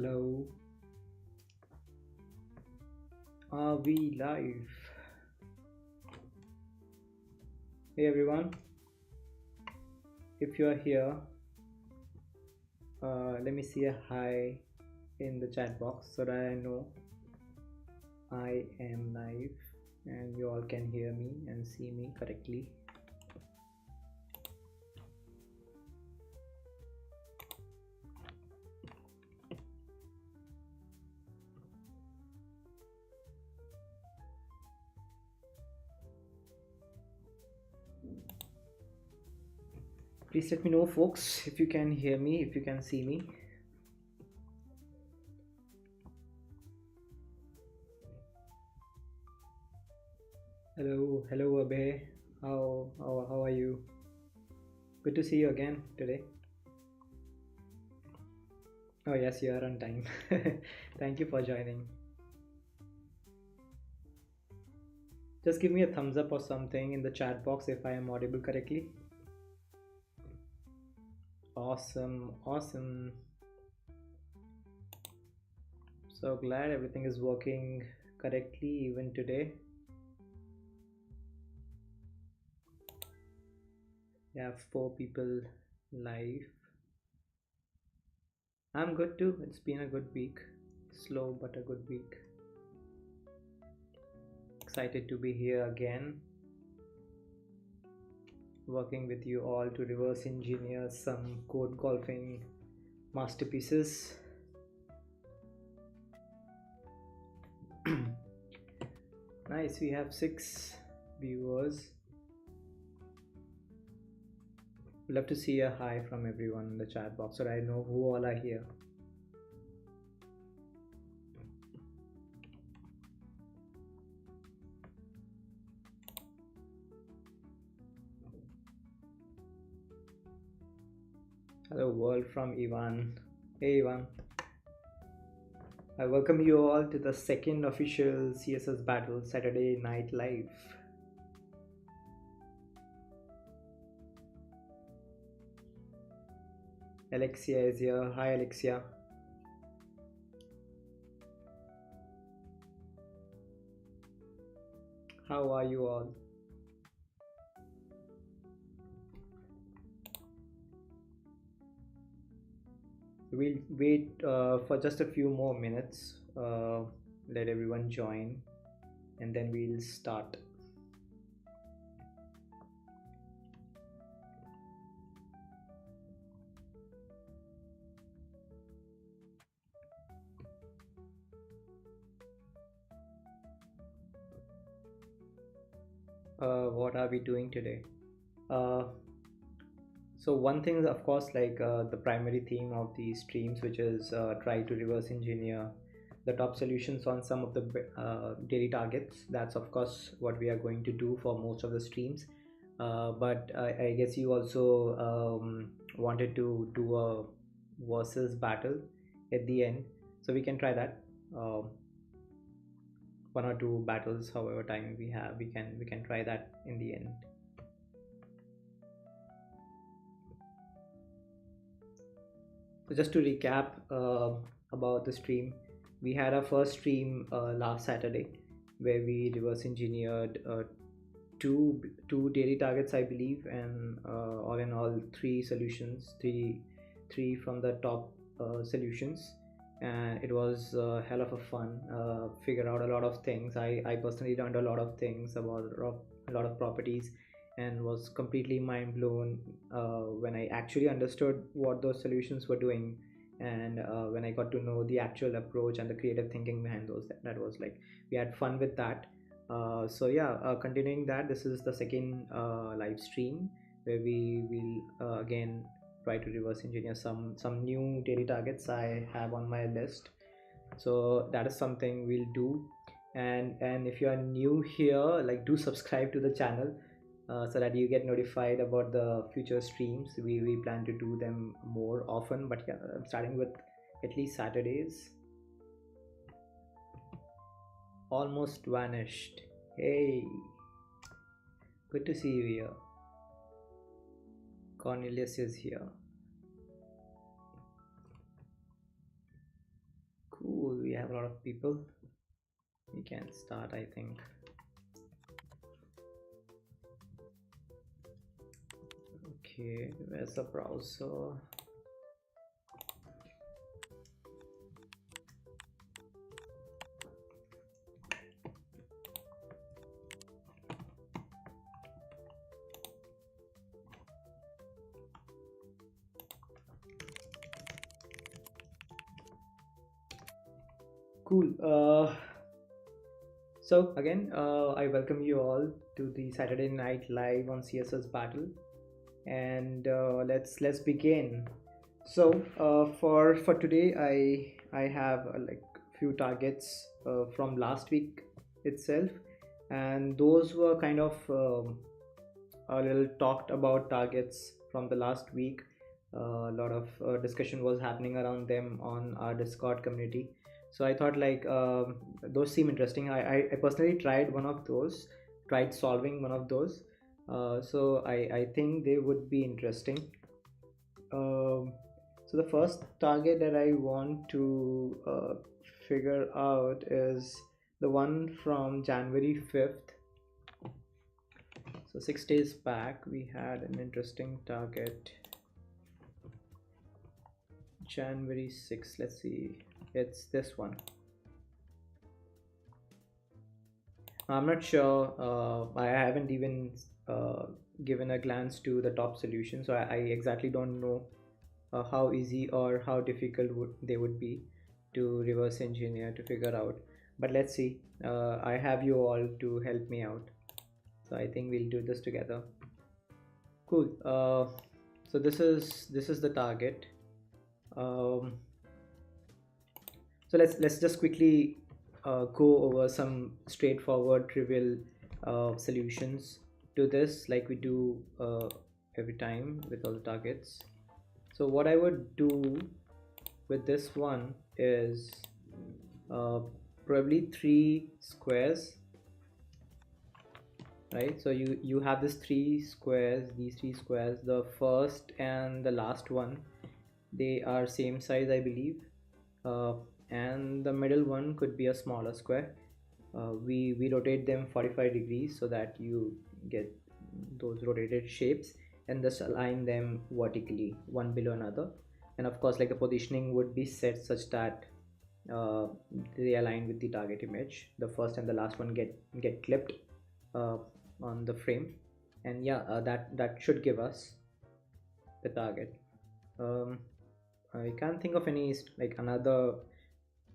Hello, are we live? Hey everyone, if you are here, let me see a hi in the chat box so that I know I am live and you all can hear me and see me correctly. Please let me know, folks, if you can hear me, if you can see me. Hello, Abhay. How are you? Good to see you again today. Oh yes, you are on time. Thank you for joining. Just give me a thumbs up or something in the chat box if I am audible correctly. Awesome. So glad everything is working correctly even today. We have 4 people live. I'm good too. It's been a good week. Slow but a good week. Excited to be here again. Working with you all to reverse engineer some code golfing masterpieces. Nice, we have 6 viewers. Love to see a hi from everyone in the chat box so that I know who all are here. Hello world from Ivan. Hey Ivan. I welcome you all to the second official CSSBattle Saturday Night Live. Alexia is here. Hi Alexia. How are you all? We'll wait for just a few more minutes. Let everyone join and then we'll start. What are we doing today? So one thing is of course like the primary theme of the streams, which is try to reverse engineer the top solutions on some of the daily targets. That's of course what we are going to do for most of the streams. But I guess you also wanted to do a versus battle at the end, so we can try that. 1 or 2 battles, however time we have, we can try that in the end. So just to recap about the stream, we had our first stream last Saturday where we reverse engineered two daily targets, I believe, and all in all 3 solutions, three from the top solutions, and it was a hell of a fun. Figure out a lot of things. I personally learned a lot of things about a lot of properties and was completely mind blown when I actually understood what those solutions were doing, and when I got to know the actual approach and the creative thinking behind those. That was like, we had fun with that. So yeah, continuing that, this is the second live stream where we will again try to reverse engineer some new daily targets I have on my list. So that is something we'll do. And if you are new here, like, do subscribe to the channel so that you get notified about the future streams. We plan to do them more often, but yeah, I'm starting with at least Saturdays. Almost vanished. Hey, good to see you here. Cornelius is here. lot of people. We can start, I think. Okay, where's the browser? Cool. So again, I welcome you all to the Saturday Night Live on CSSBattle, and let's begin. So for today, I have like few targets from last week itself, and those were kind of a little talked about targets from the last week. A lot of discussion was happening around them on our Discord community. So I thought like those seem interesting. I personally tried one of those, tried solving one of those. So I think they would be interesting. Um, so the first target that I want to figure out is the one from January 5th. So 6 days back we had an interesting target. January 6th, let's see, it's this one. I'm not sure, I haven't even given a glance to the top solution, so I exactly don't know how easy or how difficult they would be to reverse engineer to figure out. But let's see, I have you all to help me out, so I think we'll do this together. Cool. So this is the target. um, so let's just quickly go over some straightforward trivial solutions to this, like we do every time with all the targets. So what I would do with this one is probably three squares, right? So you have these three squares, the first and the last one, they are same size, I believe. And the middle one could be a smaller square. We rotate them 45 degrees so that you get those rotated shapes, and just align them vertically one below another. And of course, like, the positioning would be set such that uh, they align with the target image. The first and the last one get clipped uh, on the frame, and yeah, that should give us the target. um, I can't think of any like another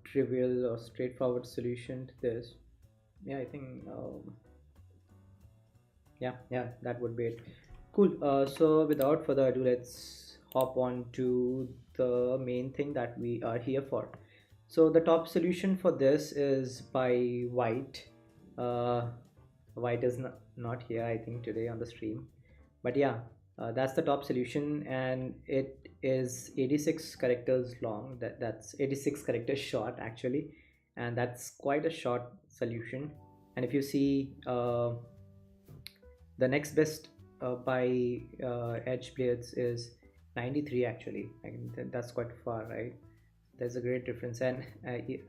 trivial or straightforward solution to this. Yeah, I think yeah, that would be it. Cool. So without further ado, let's hop on to the main thing that we are here for. So the top solution for this is by White. uh, White is not here, I think, today on the stream, but yeah, that's the top solution, and it is 86 characters long. That's 86 characters short, actually, and that's quite a short solution. And if you see, the next best by edge players is 93, actually. I mean, that's quite far, right? There's a great difference. And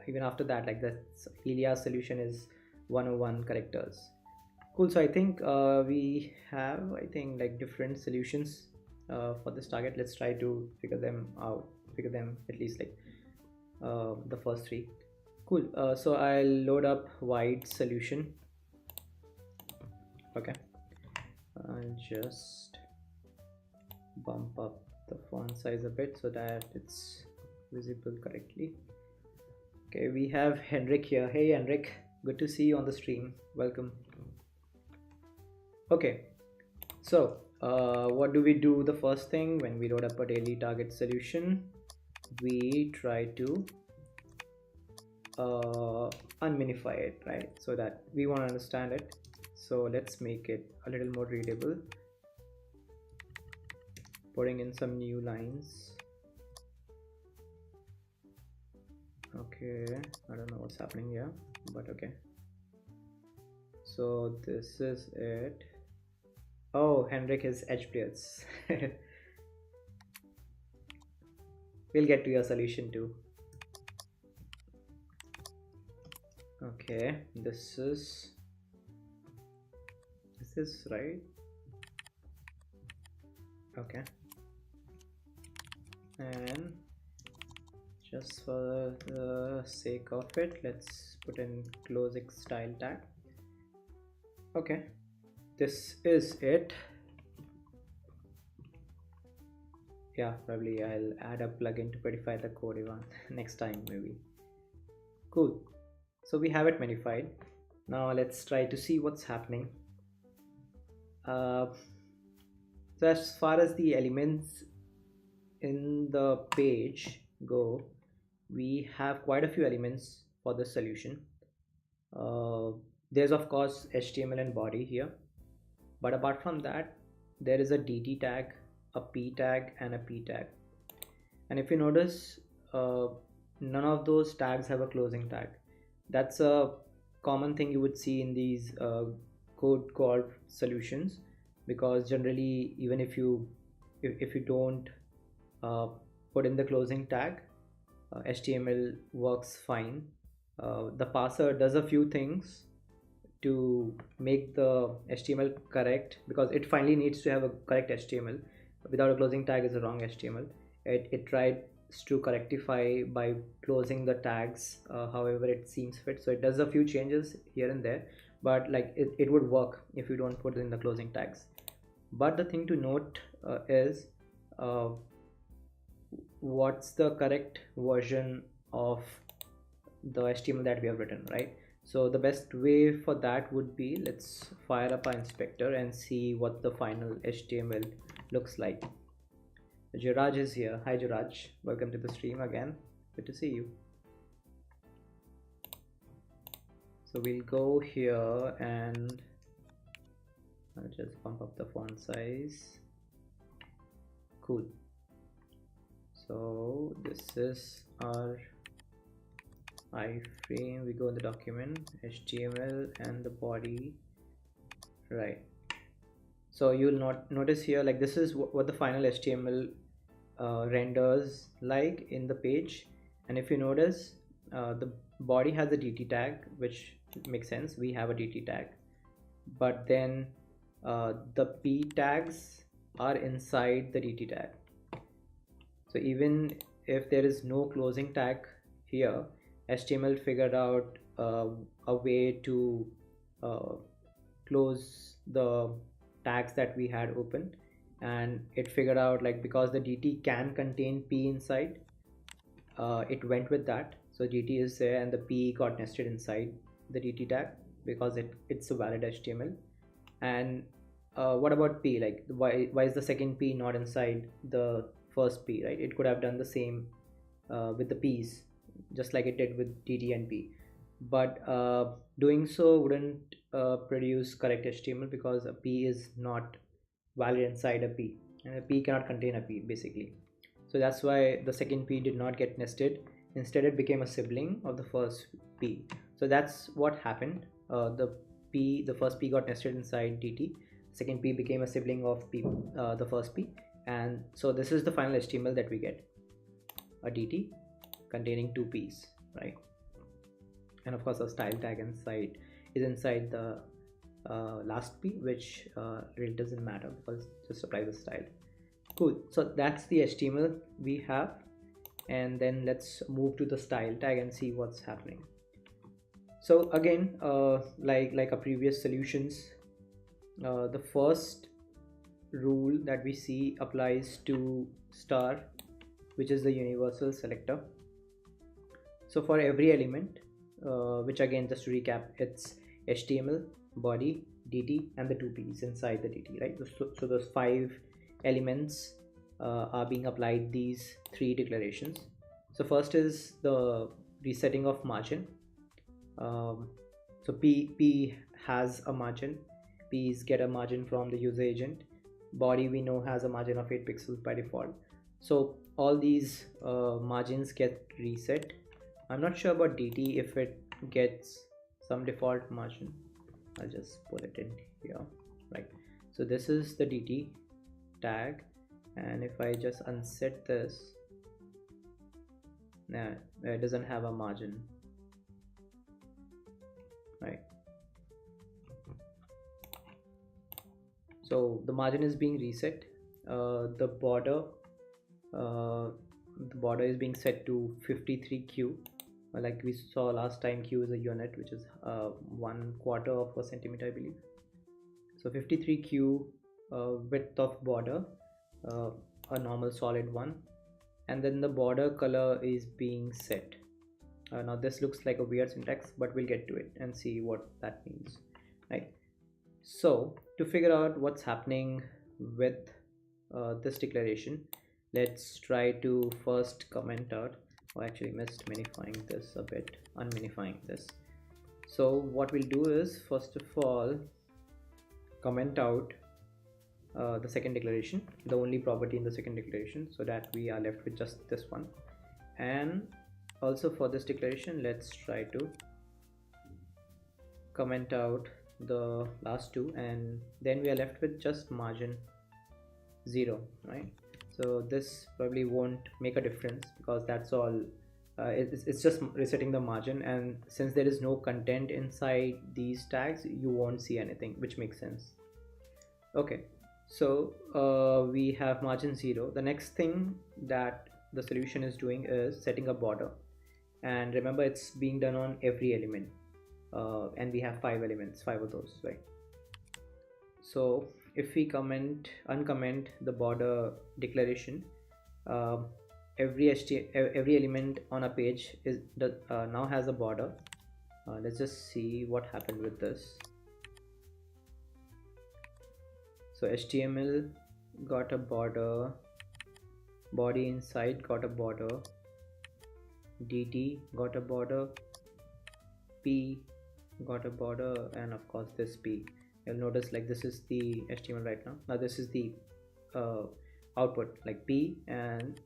even after that, like, the Ilya's solution is 101 characters. Cool. So I think we have, I think, like, different solutions for this target. Let's try to figure them at least, like, the first three. Cool. So I'll load up White solution. Okay, I'll just bump up the font size a bit so that it's visible correctly. Okay, we have Henrik here. Hey Henrik, good to see you on the stream. Welcome. Okay, so what do we do? The first thing, when we load up a daily target solution, we try to unminify it, right? So that we want to understand it. So let's make it a little more readable, putting in some new lines. Okay, I don't know what's happening here, but okay. So this is it. Oh, Henrik is edge players. We'll get to your solution too. Okay, is this right? Okay, and just for the sake of it, let's put in closing style tag. Okay, this is it. Yeah, probably I'll add a plugin to modify the code even next time maybe. Cool. So we have it modified. Now let's try to see what's happening. Uh, so as far as the elements in the page go, we have quite a few elements for the solution. Uh, there's of course HTML and body here, but apart from that, there is a DT tag, a P tag, and a P tag. And if you notice, none of those tags have a closing tag. That's a common thing you would see in these code called solutions, because generally, even if you don't uh, put in the closing tag, HTML works fine. The parser does a few things to make the HTML correct, because it finally needs to have a correct HTML. Without a closing tag is a wrong HTML. It tries to correctify by closing the tags however it seems fit. So it does a few changes here and there, but like it would work if you don't put in the closing tags. But the thing to note is uh, what's the correct version of the HTML that we have written, right? So the best way for that would be, let's fire up our inspector and see what the final HTML looks like. Jiraj is here. Hi Jiraj, welcome to the stream again. Good to see you. So we'll go here and I'll just bump up the font size. Cool. So this is our iframe. We go in the document, HTML, and the body, right? So you'll not notice here, like this is what the final HTML renders like in the page. And if you notice, the body has a DT tag, which makes sense. We have a DT tag, but then the P tags are inside the DT tag. So even if there is no closing tag here, HTML figured out a way to close the tags that we had open, and it figured out, like, because the DT can contain P inside, it went with that. So DT is there and the P got nested inside the DT tag because it's a valid HTML. And what about P? Like, why is the second P not inside the first P, right? It could have done the same with the P's, just like it did with DT and P. But doing so wouldn't produce correct HTML, because a P is not valid inside a P, and a P cannot contain a P basically. So that's why the second P did not get nested. Instead, it became a sibling of the first P. So that's what happened. The first P got nested inside DT. Second P became a sibling of P, the first P, and so this is the final HTML that we get: a DT containing two P's, right? And of course, a style tag inside is inside the last P, which really doesn't matter because just apply the style. Cool. So that's the HTML we have, and then let's move to the style tag and see what's happening. So again, like our previous solutions, the first rule that we see applies to star, which is the universal selector. So for every element, which again, just to recap, it's HTML, body, DT, and the two P's inside the DT, right? So those 5 elements are being applied these 3 declarations. So first is the resetting of margin. So P has a margin. P's get a margin from the user agent. Body, we know, has a margin of 8 pixels by default. So all these margins get reset. I'm not sure about DT if it gets some default margin. I'll just put it in here, right? So this is the DT tag, and if I just unset this, nah, it doesn't have a margin. right? So the margin is being reset. The border is being set to 53q. Like we saw last time, q is a unit, which is 1/4 of a centimeter, I believe. So 53q width of border, a normal solid one, and then the border color is being set. Now this looks like a weird syntax, but we'll get to it and see what that means, right? So to figure out what's happening with this declaration, let's try to first comment out. Oh, actually missed minifying this a bit, unminifying this. So what we'll do is, first of all, comment out the second declaration, the only property in the second declaration, so that we are left with just this one. And also for this declaration, let's try to comment out the last two, and then we are left with just margin 0, right? So this probably won't make a difference, because that's all. It's just resetting the margin, and since there is no content inside these tags, you won't see anything, which makes sense. Okay, so we have margin 0. The next thing that the solution is doing is setting a border, and remember, it's being done on every element, and we have 5 elements, 5 of those, right? So if we uncomment the border declaration, every element on a page now has a border. Let's just see what happened with this. So HTML got a border, body inside got a border, DT got a border, P got a border, and of course this P. You'll notice, like, this is the HTML right now. Now this is the output, like P, and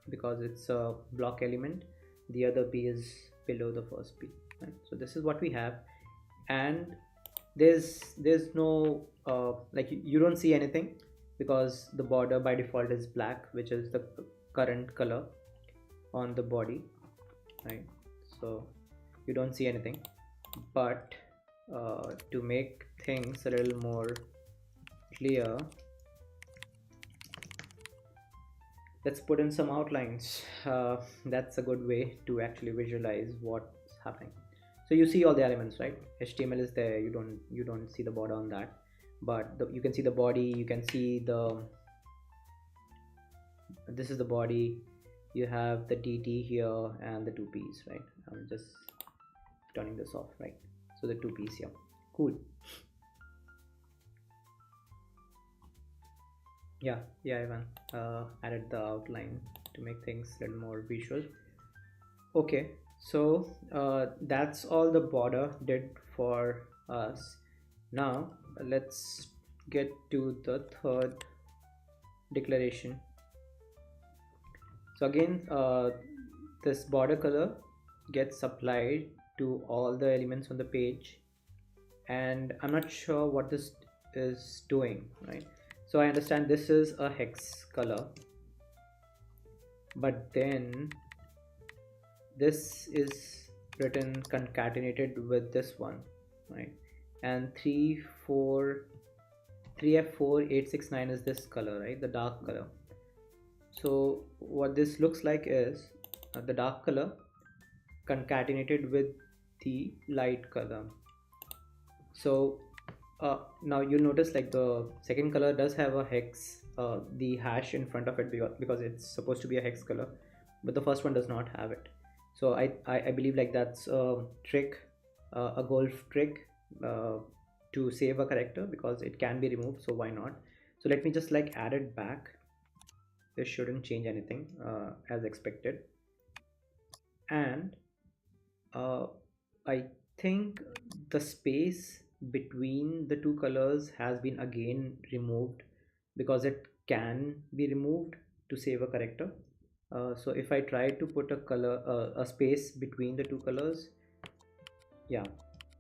because it's a block element, the other P is below the first P, right? So this is what we have, and there's no like, you don't see anything, because the border by default is black, which is the current color on the body, right? So you don't see anything. But to make things a little more clear, let's put in some outlines. That's a good way to actually visualize what's happening. So you see all the elements, right? HTML is there, you don't see the border on that, but you can see the body, you can see this is the body, you have the DT here and the 2 P's, right? I'm just turning this off, right? So the 2 P's here. Cool. Yeah, Ivan added the outline to make things a little more visual. Okay, so that's all the border did for us. Now let's get to the third declaration. So again, this border color gets applied to all the elements on the page, and I'm not sure what this is doing, right? So I understand this is a hex color, but then this is written concatenated with this one, right? And 3F4869 is this color, right? The dark color. So what this looks like is the dark color concatenated with the light color. So now you'll notice, like, the second color does have a hex, the hash in front of it, because it's supposed to be a hex color, but the first one does not have it. So I believe, like, that's a trick, a golf trick, to save a character, because it can be removed, so why not? So let me just, like, add it back. This shouldn't change anything, as expected. And I think the space between the two colors has been again removed, because it can be removed to save a character. So if I try to put a space between the two colors, yeah,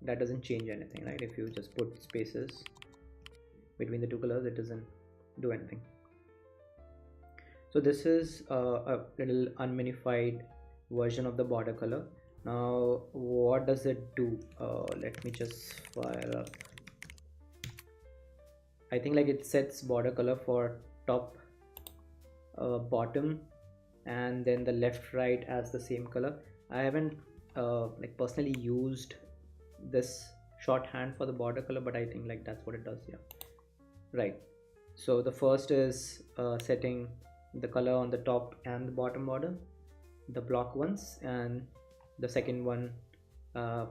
that doesn't change anything, right? If you just put spaces between the two colors, it doesn't do anything. So this is a little unminified version of the border color. Now what does it do? Let me just fire up. I think like it sets border color for top, bottom, and then the left right as the same color. I haven't like personally used this shorthand for the border color, but I think like that's what it does. Yeah, right. So the first is setting the color on the top and the bottom border, the block ones, and the second one uh,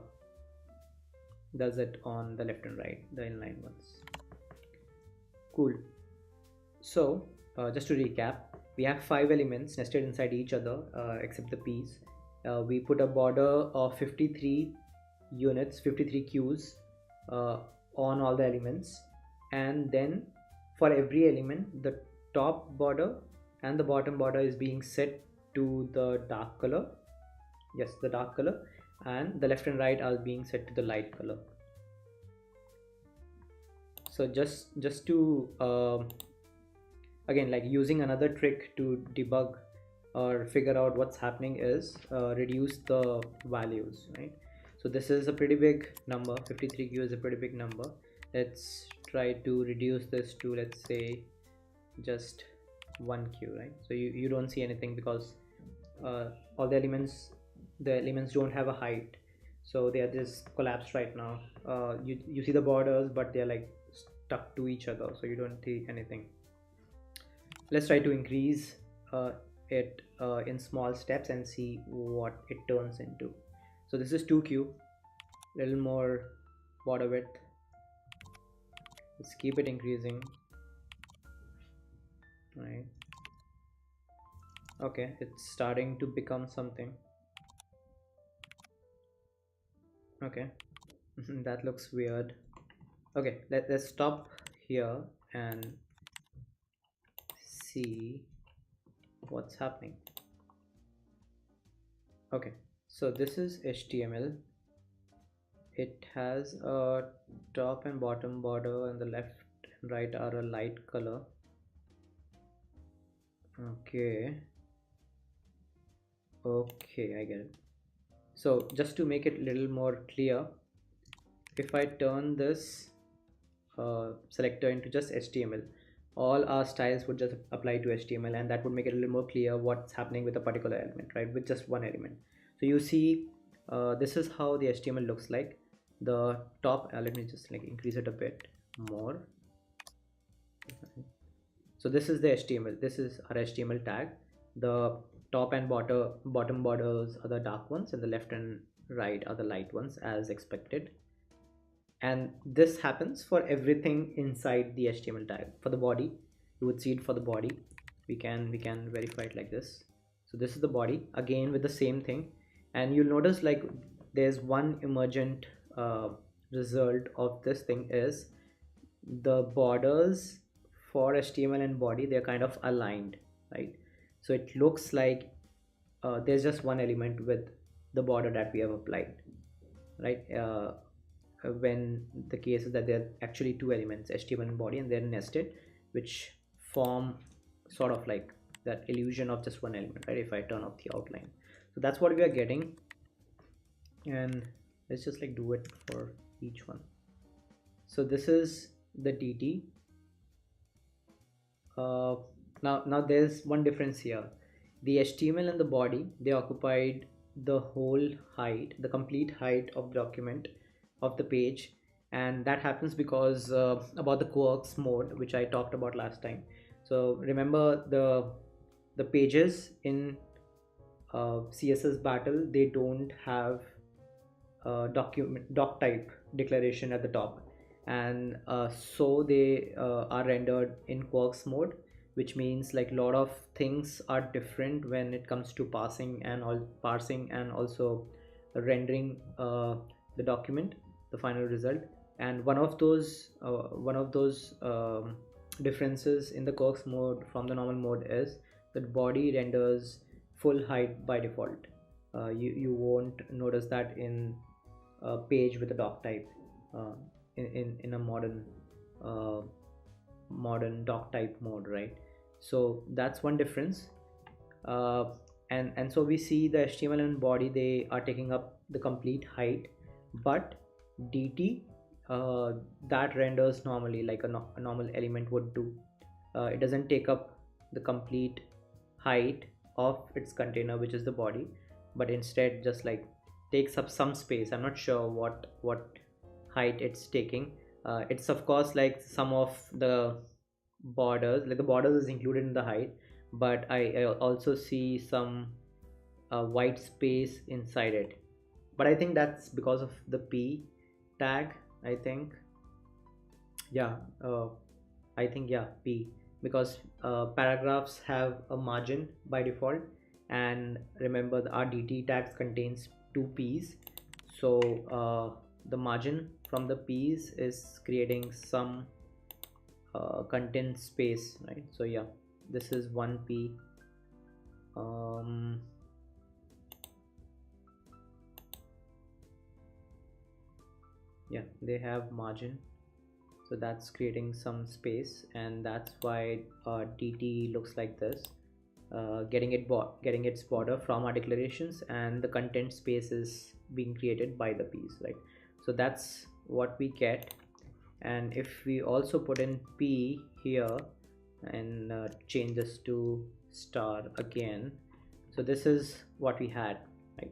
does it on the left and right, the inline ones. Cool. So just to recap, we have 5 elements nested inside each other, except the piece. We put a border of 53 units, 53 queues on all the elements, and then for every element the top border and the bottom border is being set to the dark color. Yes, the dark color, and the left and right are being set to the light color. So just to again, like using another trick to debug or figure out what's happening is reduce the values, right? So this is a pretty big number. 53q is a pretty big number. Let's try to reduce this to, let's say, just 1q, right? So you don't see anything because all the elements don't have a height, so they are just collapsed right now. You see the borders, but they're like stuck to each other, so you don't see anything. Let's try to increase it in small steps and see what it turns into. So this is 2q, little more border width. Let's keep it increasing, right? Okay, it's starting to become something. Okay. That looks weird. Okay, let's stop here and see what's happening. Okay, so this is HTML. It has a top and bottom border, and the left and right are a light color. Okay, I get it. So just to make it a little more clear, if I turn this selector into just HTML, all our styles would just apply to HTML, and that would make it a little more clear what's happening with a particular element, right? With just one element. So you see, this is how the HTML looks like. The top, let me just like increase it a bit more. So this is the HTML. This is our HTML tag. The top and bottom borders are the dark ones, and the left and right are the light ones, as expected. And this happens for everything inside the HTML tag. For the body, you would see it for the body. We can verify it like this. So this is the body, again with the same thing, and you'll notice like there's one emergent result of this thing is the borders for HTML and body, they're kind of aligned, right? So it looks like there's just one element with the border that we have applied, right? When the case is that there are actually 2 elements, HTML and body, and they're nested, which form sort of like that illusion of just one element, right? If I turn off the outline. So that's what we are getting, and let's just like do it for each one. So this is the DT. Now there's one difference here. The HTML and the body, they occupied the whole height, the complete height of the document, of the page, and that happens because about the quirks mode, which I talked about last time. So remember the pages in CSSBattle, they don't have doc type declaration at the top, and so they are rendered in quirks mode, which means like a lot of things are different when it comes to parsing and also rendering the document, the final result. And one of those differences in the quirks mode from the normal mode is that body renders full height by default. You won't notice that in a page with a doc type, in a modern doc type mode, right? So that's one difference. and so we see the HTML and body, they are taking up the complete height, but DT, uh, that renders normally like a normal element would do. It doesn't take up the complete height of its container, which is the body, but instead just like takes up some space. I'm not sure what height it's taking. It's of course like some of the borders, like the borders is included in the height, but I also see some white space inside it. But I think that's because of the P tag, I think. Yeah, I think, yeah, P, because paragraphs have a margin by default, and remember the RDT tags contains two P's, so the margin from the P's is creating some content space, right? So yeah, this is 1P. um yeah, they have margin, so that's creating some space, and that's why DT looks like this, getting its border from our declarations, and the content space is being created by the piece, right? So that's what we get. And if we also put in P here and change this to star again, so this is what we had, right?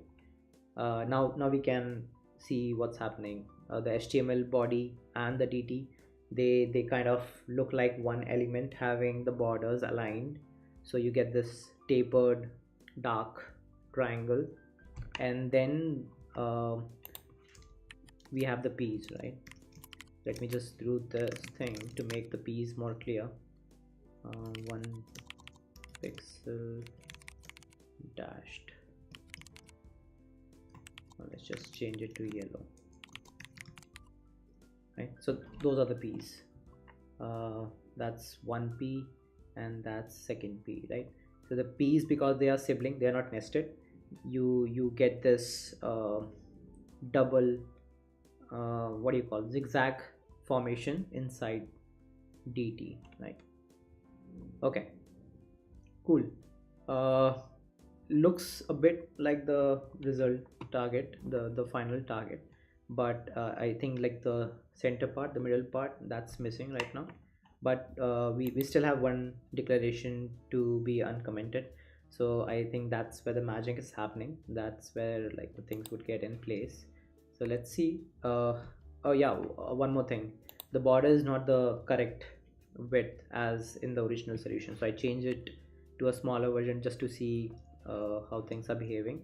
Now we can see what's happening. The HTML body and the DT, they kind of look like one element having the borders aligned, so you get this tapered dark triangle. And then we have the P's, right? Let me just do this thing to make the P's more clear. 1 pixel dashed. Let's just change it to yellow, right? So those are the P's. That's 1P and that's second P, right? So the P's, because they are sibling, they are not nested, you get this double what do you call, zigzag formation inside DT, right? Okay, cool. uh Looks a bit like the result target, the final target, but I think like the center part, the middle part, that's missing right now. But we still have one declaration to be uncommented, so I think that's where the magic is happening. That's where like the things would get in place. So let's see. Oh yeah, one more thing, the border is not the correct width as in the original solution, so I changed it to a smaller version just to see how things are behaving.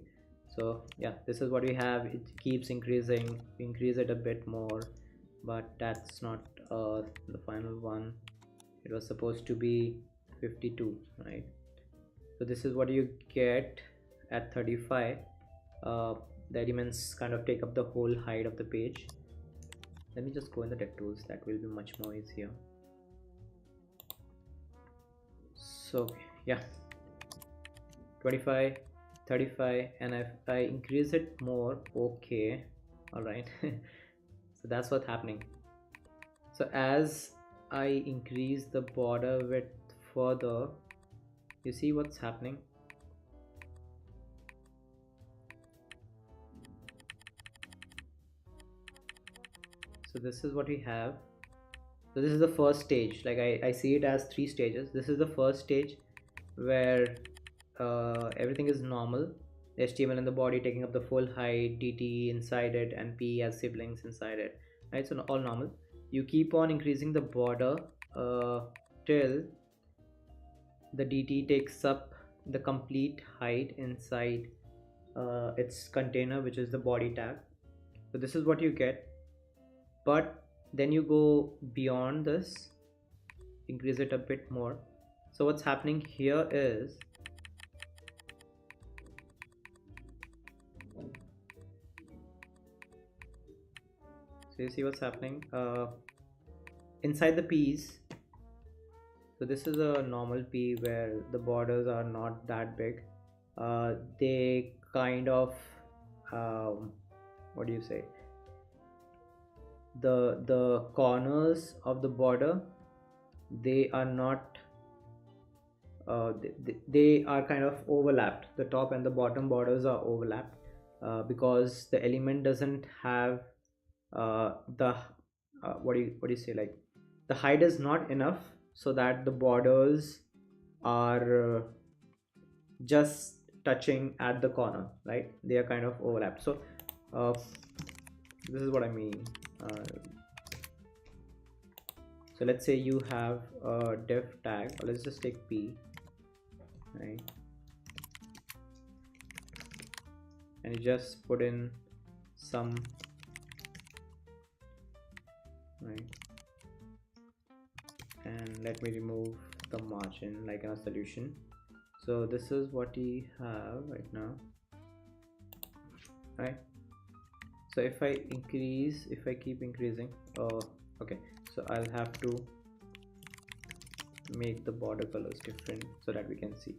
So yeah, this is what we have. It keeps increasing, increase it a bit more, but that's not the final one. It was supposed to be 52, right? So this is what you get at 35. The elements kind of take up the whole height of the page. Let me just go in the deck tools, that will be much more easier. So yeah, 25, 35, and if I increase it more, okay, all right. So that's what's happening. So as I increase the border width further, you see what's happening. So this is what we have. So this is the first stage, like I see it as 3 stages. This is the first stage where everything is normal, HTML and the body taking up the full height, DT inside it, and P as siblings inside it, right? So all normal. You keep on increasing the border till the DT takes up the complete height inside its container, which is the body tag. So this is what you get. But then you go beyond this, increase it a bit more. So what's happening here is, so you see what's happening inside the P's. So this is a normal P where the borders are not that big. They kind of what do you say, the corners of the border, they are not they are kind of overlapped. The top and the bottom borders are overlapped because the element doesn't have the what do you say, like the height is not enough so that the borders are just touching at the corner, right? They are kind of overlapped. So uh, this is what I mean. uh, so let's say you have a div tag, or let's just take p, right? And you just put in some, right? And let me remove the margin like in a solution. So this is what we have right now, right? So if I keep increasing, okay, so I'll have to make the border colors different so that we can see.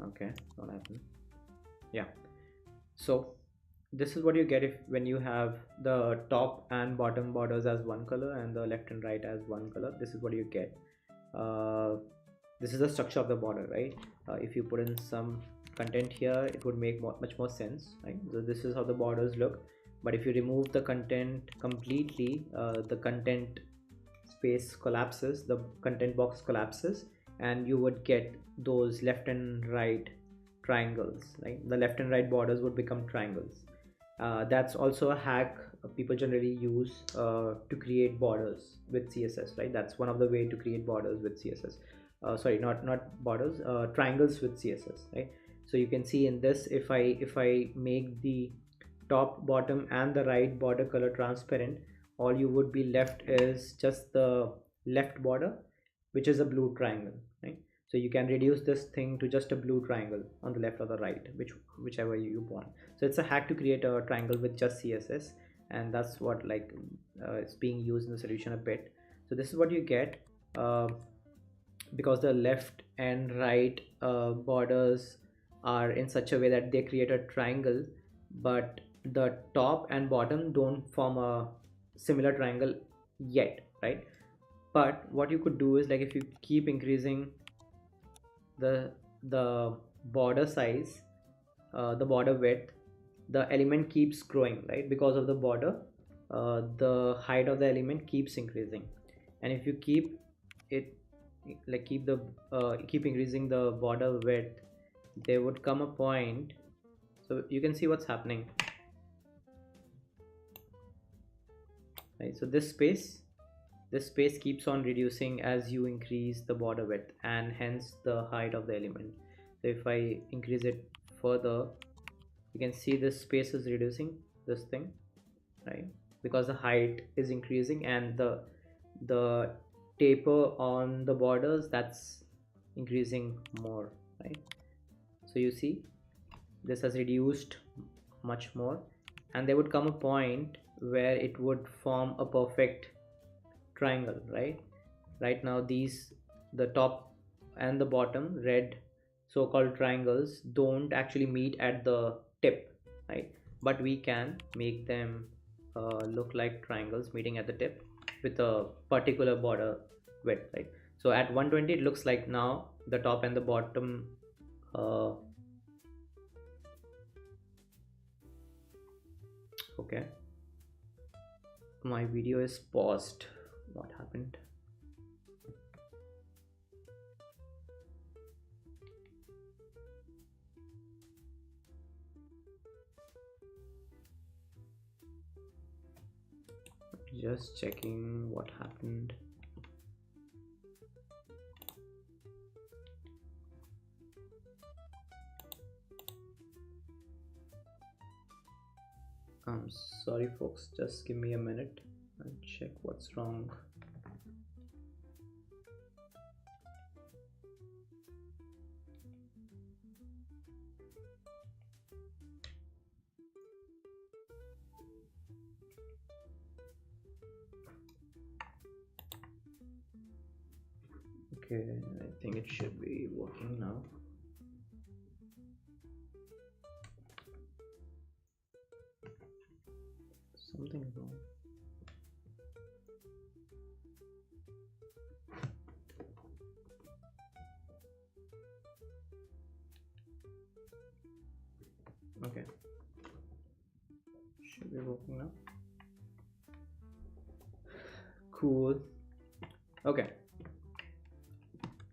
Okay, what happened? Yeah, so this is what you get if when you have the top and bottom borders as one color and the left and right as one color. This is what you get. uh, this is the structure of the border, right? If you put in some content here, it would make much more sense, right? So this is how the borders look. But if you remove the content completely, the content space collapses, the content box collapses, and you would get those left and right triangles, right? The left and right borders would become triangles. That's also a hack people generally use to create borders with CSS, right? That's one of the way to create borders with CSS. Sorry, not borders, triangles with CSS, right? So you can see in this, if I make the top, bottom, and the right border color transparent, all you would be left is just the left border, which is a blue triangle, right? So you can reduce this thing to just a blue triangle on the left or the right, whichever you want. So it's a hack to create a triangle with just CSS, and that's what like it's being used in the solution a bit. So this is what you get uh, because the left and right borders are in such a way that they create a triangle, but the top and bottom don't form a similar triangle yet, right? But what you could do is, like, if you keep increasing the border size, the border width, the element keeps growing, right? Because of the border, the height of the element keeps increasing. And if you keep it, like, keep increasing the border width, there would come a point. So you can see what's happening, right? So this space keeps on reducing as you increase the border width, and hence the height of the element. So if I increase it further, you can see this space is reducing, this thing, right? Because the height is increasing, and the taper on the borders, that's increasing more, right? So you see this has reduced much more, and there would come a point where it would form a perfect triangle, right? Right now, the top and the bottom red so-called triangles don't actually meet at the tip, right? But we can make them look like triangles meeting at the tip with a particular border width, right? So at 120, it looks like now the top and the bottom uh, okay, my video is paused. What happened? Just checking what happened. I'm sorry folks, just give me a minute and check what's wrong. Okay, I think it should be working now. Something wrong. Okay, should be working now. Cool. Okay,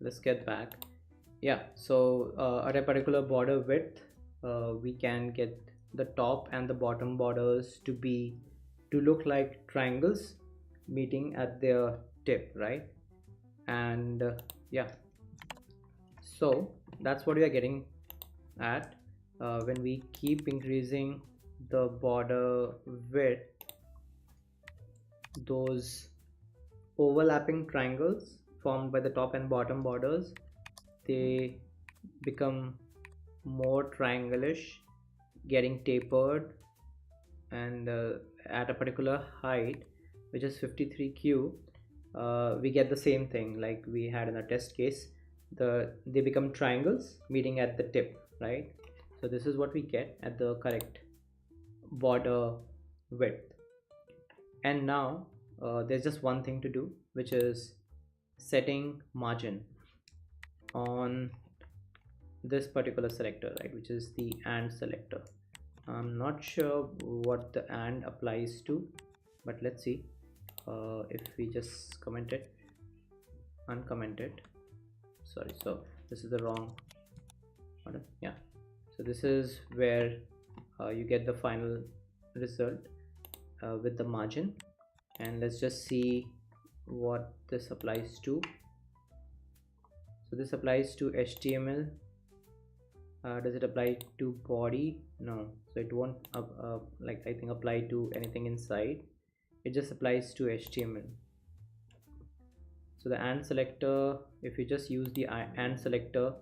let's get back. Yeah, so at a particular border width, we can get the top and the bottom borders to look like triangles meeting at their tip, right? And yeah, so that's what we are getting at when we keep increasing the border width. Those overlapping triangles formed by the top and bottom borders, they become more triangleish, getting tapered, and at a particular height, which is 53q, we get the same thing like we had in a test case. They become triangles meeting at the tip, right? So this is what we get at the correct border width. And now there's just one thing to do, which is setting margin on this particular selector, right, which is the and selector. I'm not sure what the and applies to, but let's see. If we just comment it, uncomment it, sorry, so this is the wrong order. Yeah, so this is where you get the final result with the margin. And let's just see what this applies to. So this applies to HTML. Does it apply to body? No, so it won't like I think apply to anything inside. It just applies to HTML. So the and selector, if you just use the and selector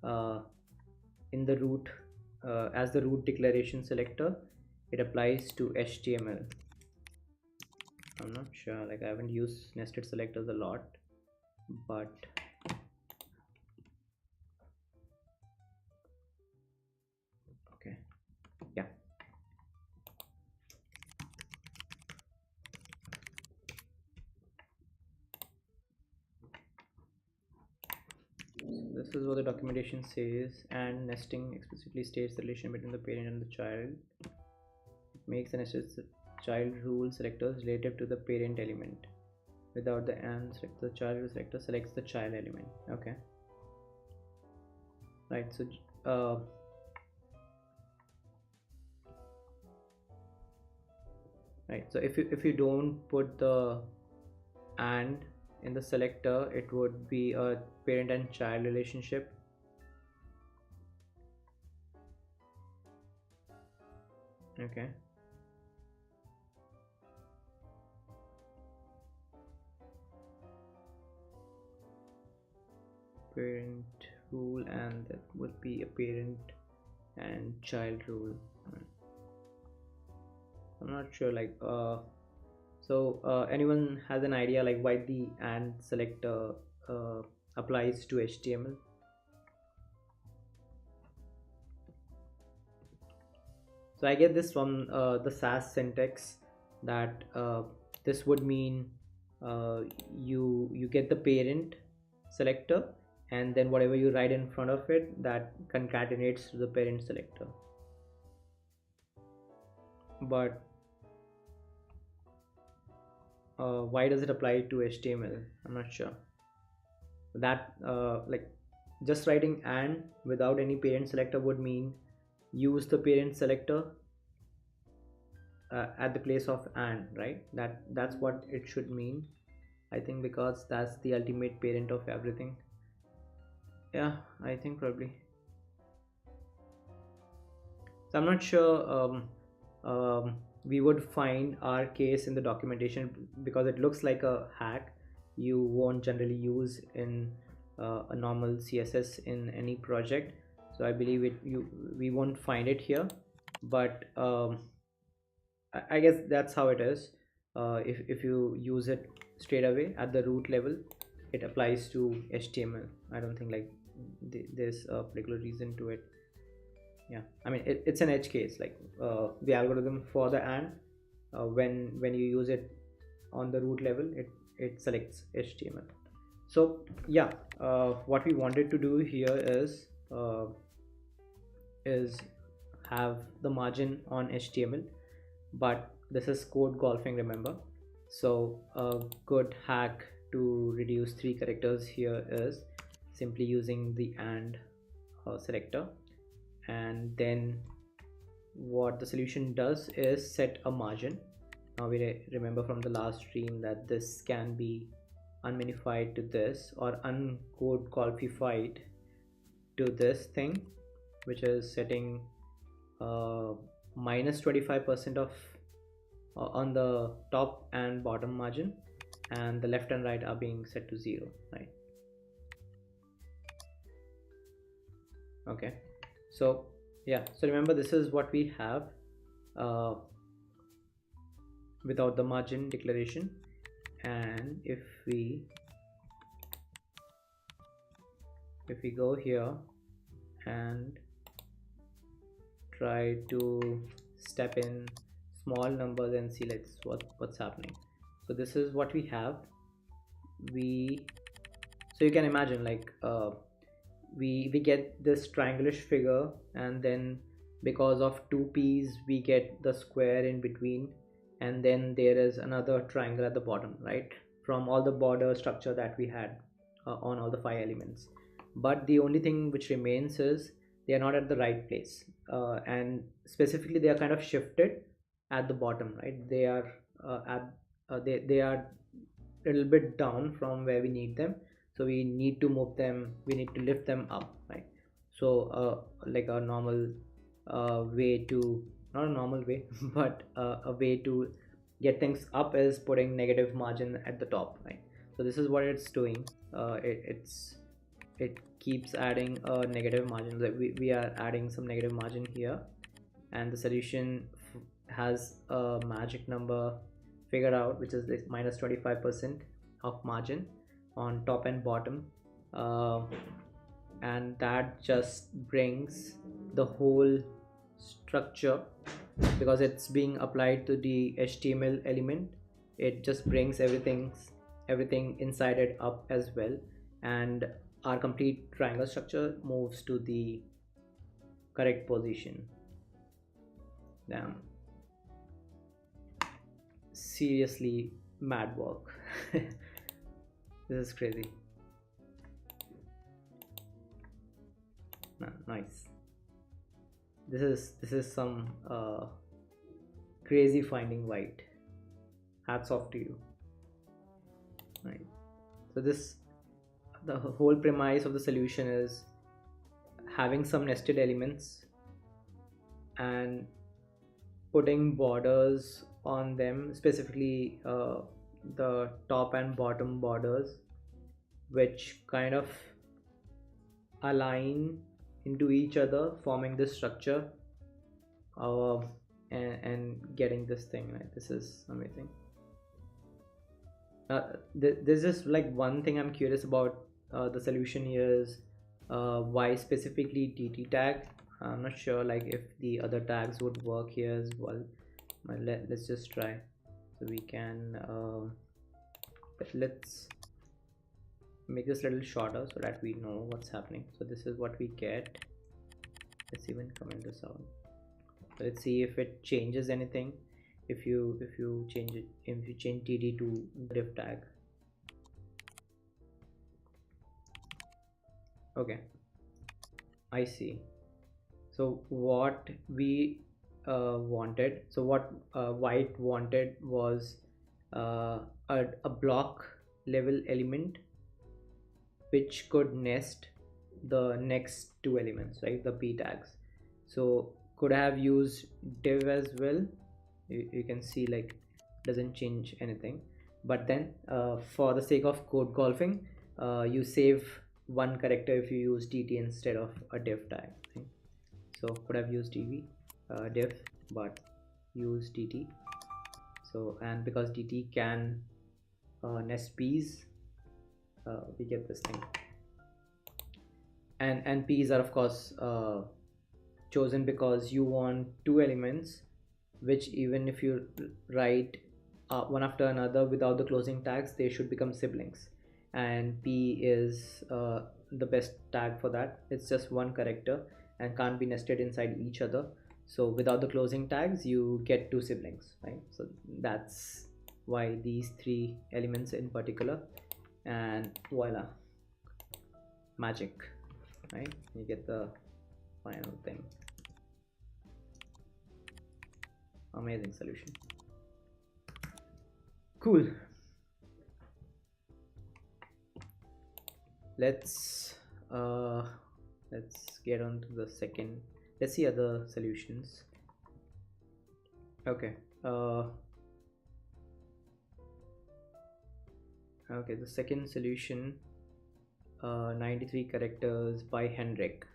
in the root as the root declaration selector, it applies to HTML. I'm not sure, like I haven't used nested selectors a lot, but okay, yeah. So this is what the documentation says, and nesting explicitly states the relation between the parent and the child. It makes the nested child rule selectors relative to the parent element. Without the and selector, the child rule selector selects the child element. Okay, right. So right, so if you don't put the and in the selector, it would be a parent and child relationship. Okay, parent rule, and that would be a parent and child rule. I'm not sure, like so anyone has an idea like why the and selector applies to HTML? So I get this from the SAS syntax, that this would mean you get the parent selector, and then whatever you write in front of it, that concatenates to the parent selector. But why does it apply to HTML? I'm not sure. That like just writing and without any parent selector would mean use the parent selector at the place of and, right? That's what it should mean, I think, because that's the ultimate parent of everything. Yeah, I think probably. So I'm not sure we would find our case in the documentation, because it looks like a hack you won't generally use in a normal CSS in any project. So I believe we won't find it here, but I guess that's how it is. If you use it straight away at the root level, it applies to HTML. I don't think like there's a particular reason to it. Yeah, I mean it's an edge case, like the algorithm for the and when you use it on the root level, it selects HTML. So yeah, what we wanted to do here is have the margin on HTML, but this is code golfing, remember. So a good hack to reduce 3 characters here is simply using the and selector, and then what the solution does is set a margin. Now we remember from the last stream that this can be unminified to this or uncode qualified to this thing, which is setting minus 25% of on the top and bottom margin, and the left and right are being set to 0, right? Okay, so yeah, so remember this is what we have without the margin declaration. And if we go here and try to step in small numbers and see let's what's happening. So this is what we have. So you can imagine like we get this triangleish figure, and then because of 2 p's we get the square in between, and then there is another triangle at the bottom, right, from all the border structure that we had on all the 5 elements. But the only thing which remains is they are not at the right place, and specifically they are kind of shifted at the bottom, right? They are they are a little bit down from where we need them, so we need to move them, we need to lift them up, right? So like a normal way to, not a normal way but a way to get things up is putting negative margin at the top, right? So this is what it's doing. It keeps adding a negative margin. That we are adding some negative margin here, and the solution has a magic number figured out, which is this minus 25% of margin on top and bottom, and that just brings the whole structure, because it's being applied to the HTML element, it just brings everything inside it up as well, and our complete triangle structure moves to the correct position. Damn, seriously mad work. This is crazy. Nice. This is some crazy finding, White. Hats off to you. Right. So the whole premise of the solution is having some nested elements and putting borders on them, specifically the top and bottom borders, which kind of align into each other, forming this structure, and getting this thing, right? This is amazing. There's just like one thing I'm curious about. The solution here is why specifically DT tag. I'm not sure like if the other tags would work here as well, but let's just try. So we can let's make this a little shorter so that we know what's happening. So this is what we get. Let's even comment this out. So let's see if it changes anything if you change it, if you change TD to div tag. Okay, I see. So what we wanted, so what White wanted was a block level element which could nest the next 2 elements, right, the p tags. So could have used div as well. You can see like doesn't change anything, but then for the sake of code golfing, you save 1 character if you use dt instead of a div tag, right? So could have used div but use dt. So, and because dt can nest p's, we get this thing, and p's are of course chosen because you want 2 elements which, even if you write one after another without the closing tags, they should become siblings. And P is the best tag for that. It's just one character and can't be nested inside each other. So without the closing tags, you get two siblings, right? So that's why these three elements in particular, and voila, magic, right? You get the final thing. Amazing solution. Cool. Let's get on to the second. Let's see other solutions. Okay. Okay, the second solution, 93 characters by Henrik.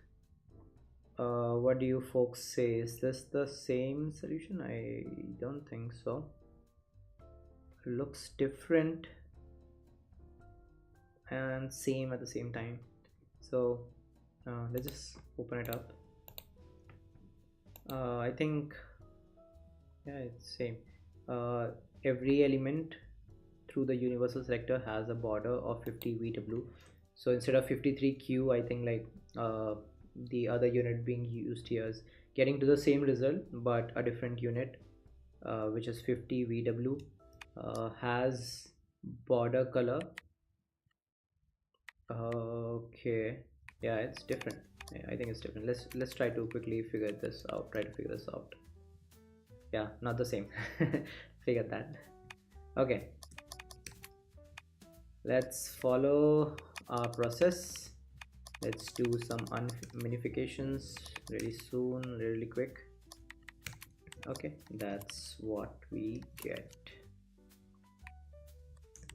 What do you folks say? Is this the same solution? I don't think so. Looks different and same at the same time. So let's just open it up. I think, yeah, it's same. Every element through the universal selector has a border of 50 VW. So instead of 53Q, I think like the other unit being used here is getting to the same result, but a different unit, which is 50 VW, has border color. Okay, yeah, it's different. Yeah, I think it's different. Let's try to quickly figure this out. Try to figure this out. Yeah, not the same. Figure that. Okay, let's follow our process. Let's do some unminifications really soon, really quick. Okay, that's what we get.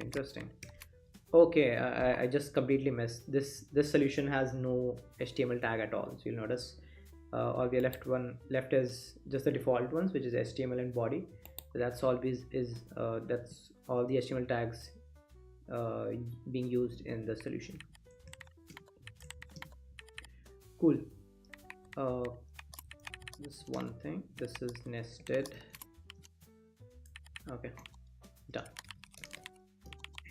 Interesting. Okay, I just completely missed this. This solution has no HTML tag at all, so you'll notice all we are left is just the default ones, which is HTML and body. So that's all that's all the HTML tags being used in the solution. Cool. This one thing, this is nested. Okay, done.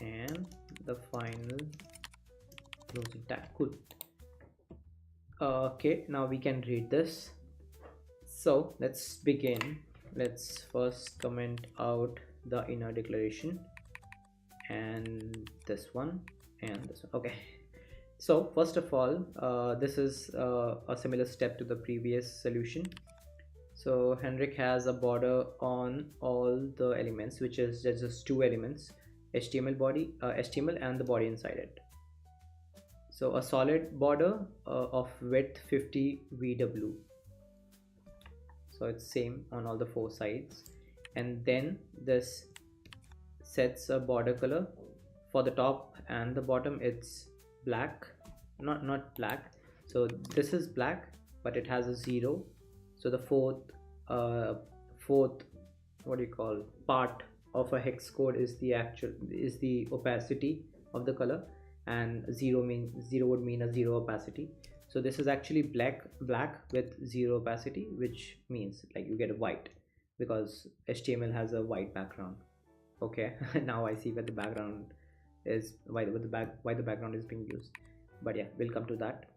And the final closing tag. Cool. Okay, now we can read this. So let's begin. Let's first comment out the inner declaration and this one and this one. Okay, so first of all, this is a similar step to the previous solution. So Henrik has a border on all the elements, which is just two elements, HTML body, HTML and the body inside it. So a solid border of width 50 VW. So it's same on all the four sides, and then this sets a border color for the top and the bottom. It's black, not black. So this is black, but it has a 0. So the fourth what do you call part of a hex code is the opacity of the color, and 0 would mean a 0 opacity. So this is actually black with 0 opacity, which means like you get a white because HTML has a white background. Okay, now I see where the background is, why the background is being used, but yeah, we'll come to that.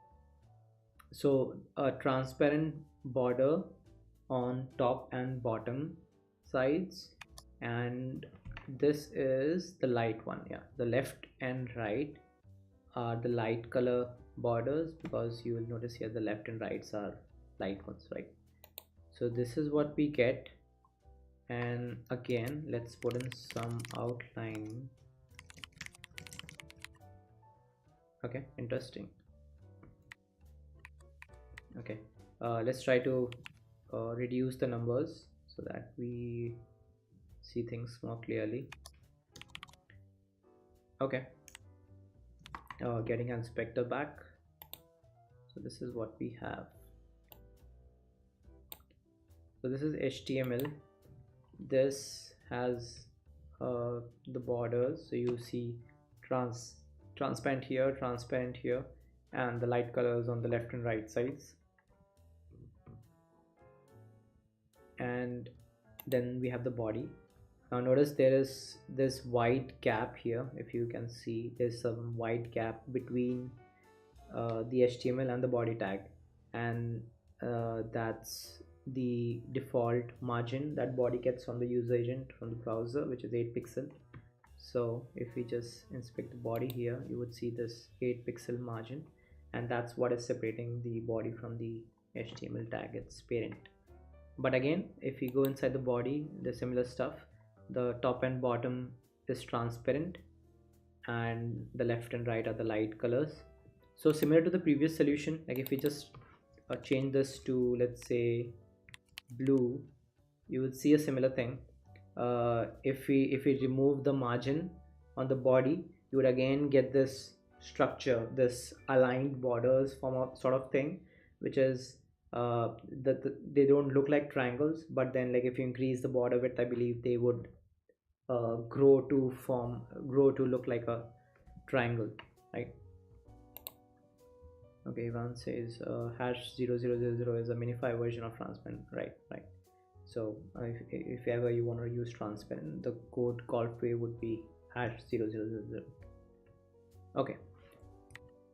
So a transparent border on top and bottom sides, and this is the light one. Yeah, the left and right are the light color borders, because you will notice here the left and rights are light ones, right? So this is what we get. And again, let's put in some outline. Okay, interesting. Okay, let's try to reduce the numbers so that we see things more clearly. Okay, getting an inspector back. So this is what we have. So this is HTML. This has the borders, so you see transparent here, and the light colors on the left and right sides. And then we have the body. Now notice there is this white gap here. If you can see, there's some white gap between the HTML and the body tag, and that's the default margin that body gets from the user agent from the browser, which is 8 pixel. So if we just inspect the body here, you would see this 8 pixel margin, and that's what is separating the body from the HTML tag, its parent. But again, if we go inside the body, the similar stuff. The top and bottom is transparent, and the left and right are the light colors. So similar to the previous solution, like if we just change this to, let's say, blue, you would see a similar thing. If we remove the margin on the body, you would again get this structure, this aligned borders form of sort of thing, which is they don't look like triangles, but then like if you increase the border width, I believe they would grow to look like a triangle, right? Okay, Ivan says hash 0000 is a minify version of transparent, right? So if ever you want to use transparent, the code called way would be hash 0000. Okay,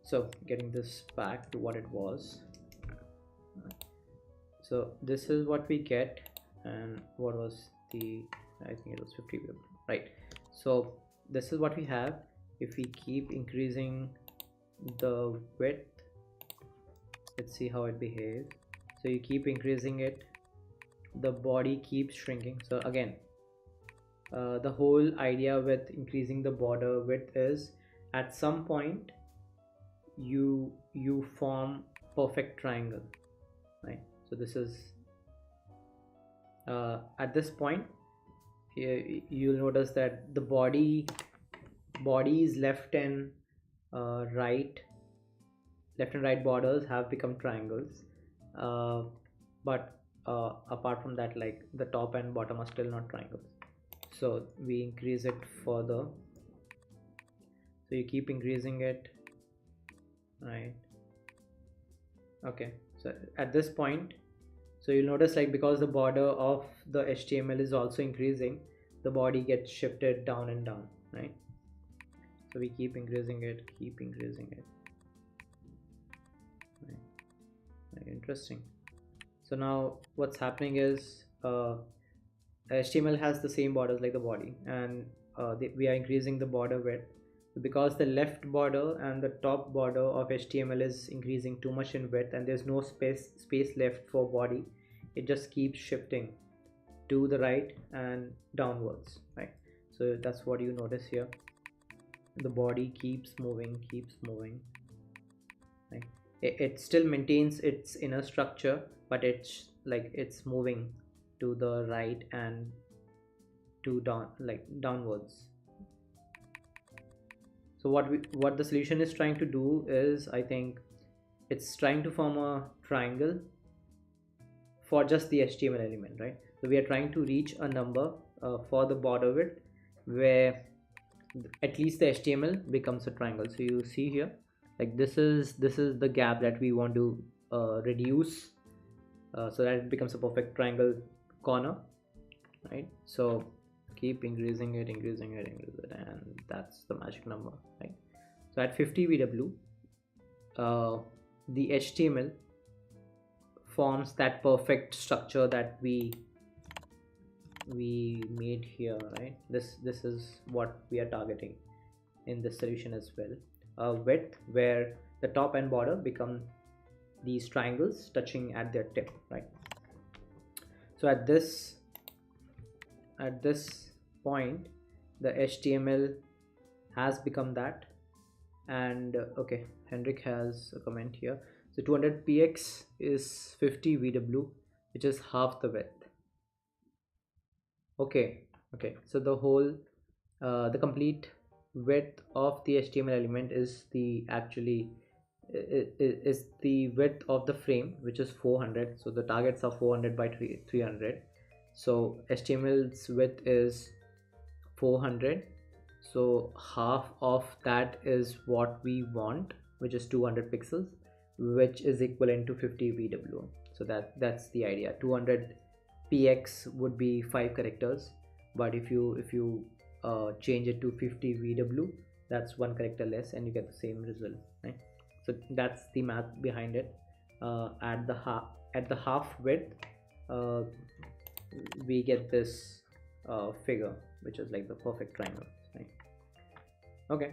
so getting this back to what it was. So this is what we get, and what was the, I think it was 50, right? So this is what we have. If we keep increasing the width, let's see how it behaves. So you keep increasing it, the body keeps shrinking. So again, the whole idea with increasing the border width is at some point you form perfect triangle, right? So this is at this point here, you'll notice that the body's left and right borders have become triangles, but apart from that, like the top and bottom are still not triangles. So we increase it further, so you keep increasing it, right? Okay, so at this point, so you'll notice like because the border of the HTML is also increasing, the body gets shifted down and down, right? So we keep increasing it, right? Very interesting. So now what's happening is HTML has the same borders like the body, and we are increasing the border width. Because the left border and the top border of HTML is increasing too much in width, and there's no space left for body, it just keeps shifting to the right and downwards, right? So that's what you notice here. The body keeps moving, right? It still maintains its inner structure, but it's like it's moving to the right and to downwards. So what the solution is trying to do is, I think it's trying to form a triangle for just the HTML element, right? So we are trying to reach a number for the border width where at least the HTML becomes a triangle. So you see here, like this is the gap that we want to reduce so that it becomes a perfect triangle corner, right? So keep increasing it, and that's the magic number, right? So at 50 VW, the HTML forms that perfect structure that we made here, right? This is what we are targeting in this solution as well. A width where the top and border become these triangles touching at their tip, right? So at this point, the HTML has become that. And okay, Henrik has a comment here. So 200px is 50 VW, which is half the width. Okay, so the whole the complete width of the HTML element is the width of the frame, which is 400. So the targets are 400 by 300. So HTML's width is 400. So half of that is what we want, which is 200 pixels, which is equivalent to 50 VW. So that's the idea. 200px would be 5 characters, but if you change it to 50 VW, that's one character less and you get the same result, right? So that's the math behind it. At the half width, uh, we get this figure, which is like the perfect triangle, right? Okay,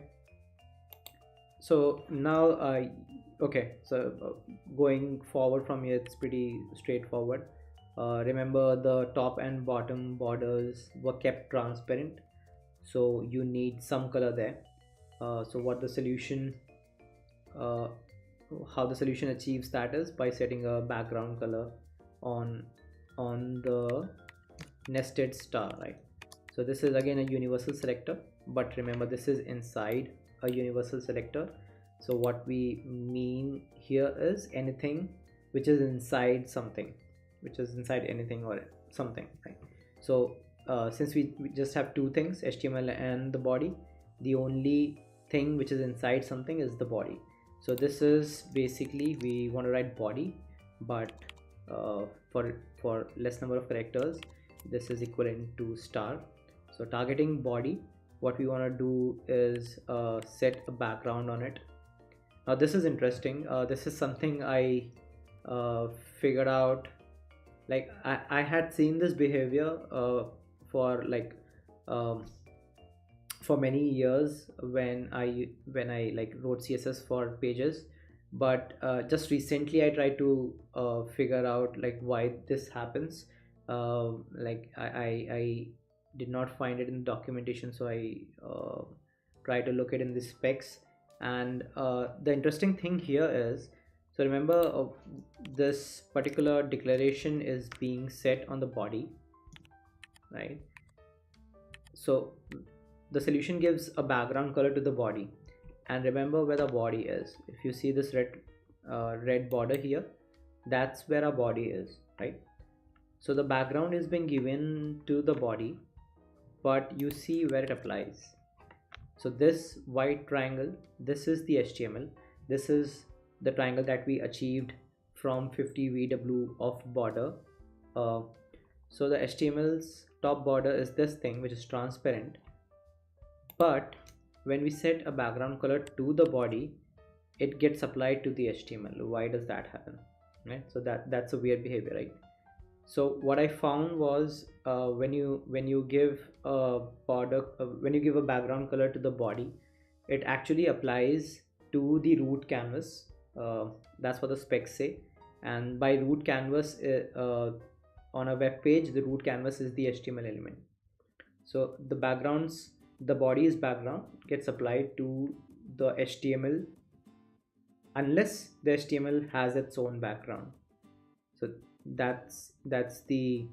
so now okay, so going forward from here, it's pretty straightforward. Remember, the top and bottom borders were kept transparent, so you need some color there. So what the solution uh, how the solution achieves that is by setting a background color on the nested star, right? So this is again a universal selector, but remember, this is inside a universal selector. So what we mean here is anything which is inside something, which is inside anything or something, right? So since we just have two things, HTML and the body, the only thing which is inside something is the body. So this is basically, we want to write body, but for less number of characters, this is equivalent to star. So targeting body, what we want to do is set a background on it. Now this is interesting. This is something I figured out. Like I had seen this behavior for like um, for many years when I like wrote CSS for pages, but just recently I tried to figure out like why this happens. Like I did not find it in documentation, so I tried to look it in the specs. And the interesting thing here is, so remember, this particular declaration is being set on the body, right? So the solution gives a background color to the body, and remember where the body is. If you see this red border here, that's where our body is, right? So the background is being given to the body, but you see where it applies. So this white triangle, this is the HTML. This is the triangle that we achieved from 50 VW of border. So the HTML's top border is this thing, which is transparent, but when we set a background color to the body, it gets applied to the HTML. Why does that happen, right? So that's a weird behavior, right? So what I found was, when you give a border, when you give a background color to the body, it actually applies to the root canvas. That's what the specs say. And by root canvas, on a web page, the root canvas is the HTML element. So the body's background gets applied to the HTML unless the HTML has its own background. So that's the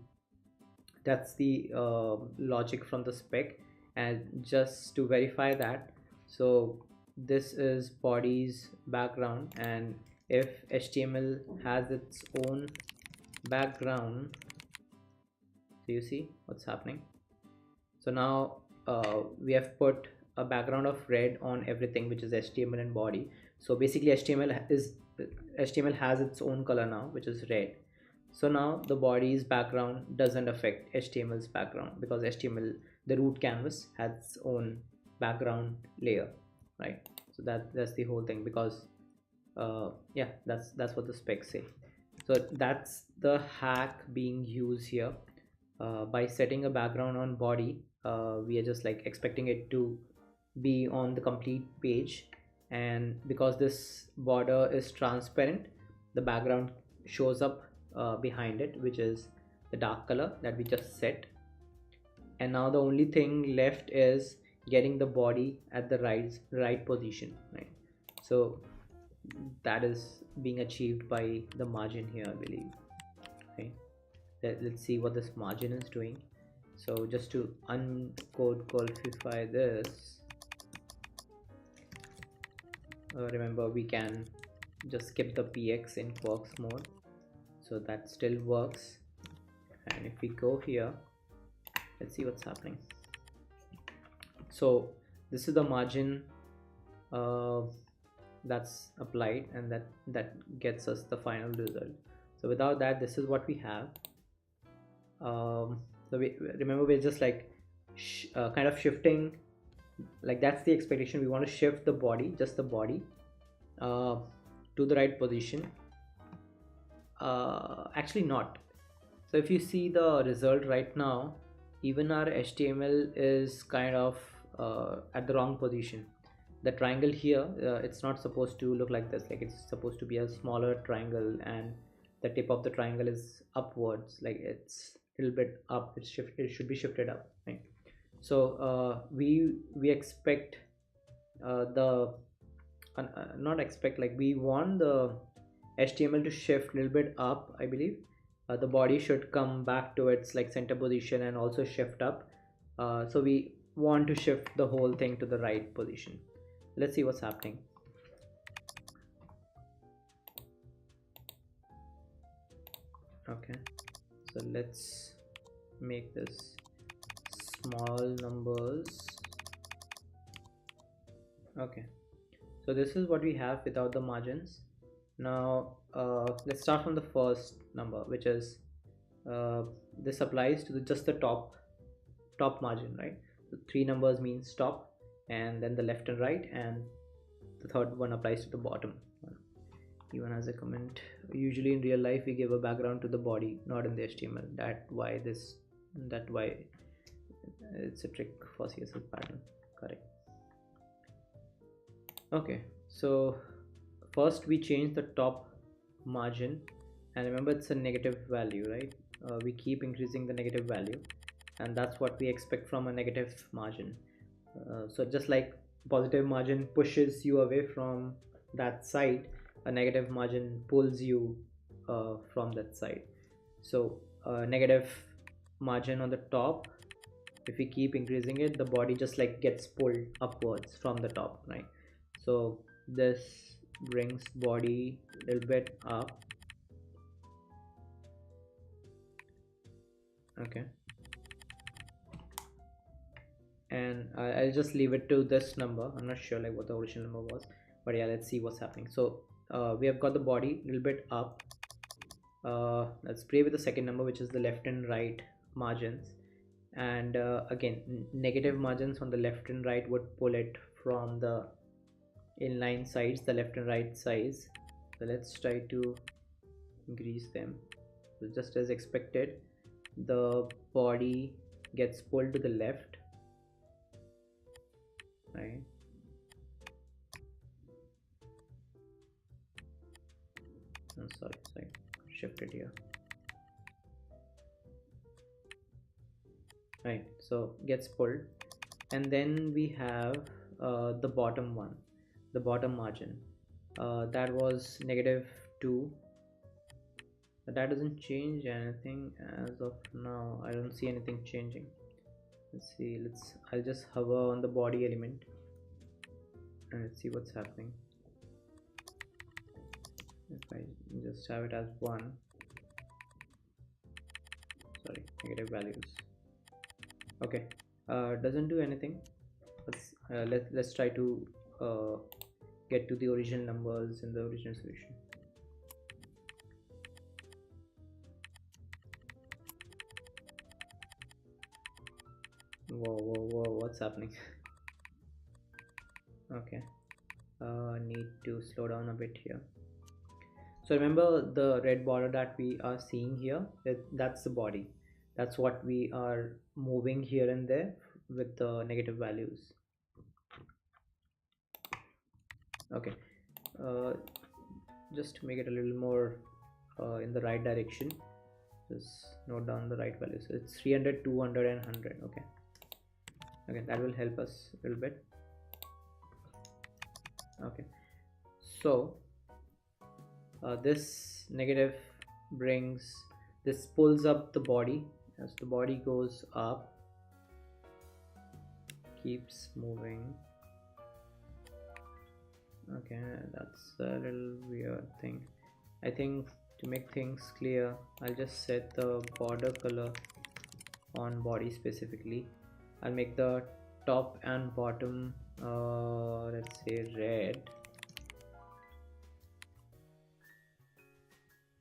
logic from the spec. And just to verify that, so this is body's background, and if HTML has its own background, so you see what's happening. So now we have put a background of red on everything, which is HTML and body. So basically HTML has its own color now, which is red. So now the body's background doesn't affect HTML's background, because HTML, the root canvas, has its own background layer, right? So that's the whole thing, because yeah, that's what the specs say. So that's the hack being used here. By setting a background on body, we are just like expecting it to be on the complete page, and because this border is transparent, the background shows up behind it, which is the dark color that we just set. And now the only thing left is getting the body at the right position, right? So that is being achieved by the margin here, I believe. Okay, let's see what this margin is doing. So just to uncode qualify this, remember, we can just skip the px in quarks mode, so that still works. And if we go here, let's see what's happening. So this is the margin that's applied, and that gets us the final result. So without that, this is what we have. So remember, we're just like kind of shifting, like that's the expectation. We want to shift the body, just the body, uh, to the right position. Actually not. So if you see the result right now, even our HTML is kind of at the wrong position. The triangle here, it's not supposed to look like this. Like it's supposed to be a smaller triangle, and the tip of the triangle is upwards. Like it's a little bit up. It should be shifted up, right? So we expect the not expect, like we want the HTML to shift a little bit up, I believe. The body should come back to its like center position and also shift up. So we want to shift the whole thing to the right position. Let's see what's happening. Okay, so let's make this small numbers. Okay, so this is what we have without the margins. Now let's start from the first number, which is this applies to just the top margin, right? So 3 numbers means top, and then the left and right, and the third one applies to the bottom one. Even as a comment, usually in real life we give a background to the body, not in the HTML. That why it's a trick for CSS pattern. Correct. Okay, so first we change the top margin, and remember it's a negative value, right? We keep increasing the negative value, and that's what we expect from a negative margin. So just like positive margin pushes you away from that side, a negative margin pulls you from that side. So negative margin on the top, if we keep increasing it, the body just like gets pulled upwards from the top, right? So this brings body a little bit up. Okay, and I'll just leave it to this number. I'm not sure like what the original number was, but yeah, let's see what's happening. So we have got the body a little bit up. Let's play with the second number, which is the left and right margins, and again, negative margins on the left and right would pull it from the inline sides, the left and right sides. So let's try to increase them. So just as expected, the body gets pulled to the left, right? I'm sorry, shift it here, right? So gets pulled, and then we have the bottom one, the bottom margin, that was -2. That doesn't change anything as of now. I don't see anything changing. Let's see, I'll just hover on the body element and let's see what's happening. If I just have it as 1, sorry, negative values. Okay, doesn't do anything. Let's try to get to the original numbers in the original solution. Whoa, what's happening? Okay, need to slow down a bit here. So remember the red border that we are seeing here, that's the body. That's what we are moving here and there with the negative values. Okay, just to make it a little more in the right direction, just note down the right values. So it's 300, 200 and 100. Okay, that will help us a little bit. Okay, so this negative pulls up the body. As the body goes up, keeps moving. Okay, that's a little weird thing. I think to make things clear, I'll just set the border color on body specifically. I'll make the top and bottom let's say red,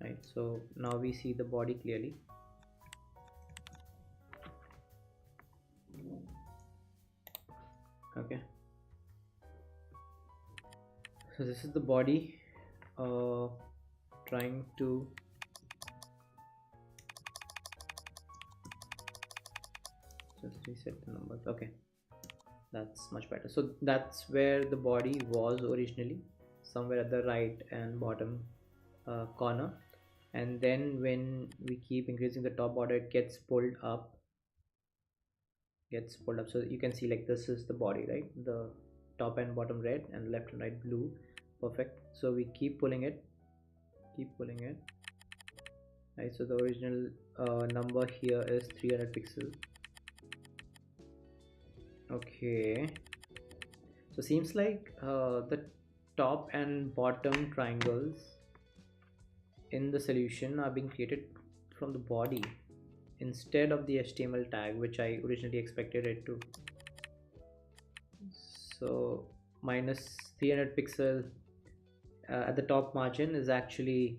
right? So now we see the body clearly. Okay, so this is the body, trying to just reset the numbers. Okay, that's much better. So that's where the body was originally, somewhere at the right and bottom corner. And then when we keep increasing the top border, it gets pulled up, so you can see like this is the body, right? The top and bottom red and left and right blue. Perfect. So we keep pulling it, right? So the original number here is 300 pixels. Okay, so seems like the top and bottom triangles in the solution are being created from the body instead of the HTML tag, which I originally expected it to. So minus 300 pixel at the top margin is actually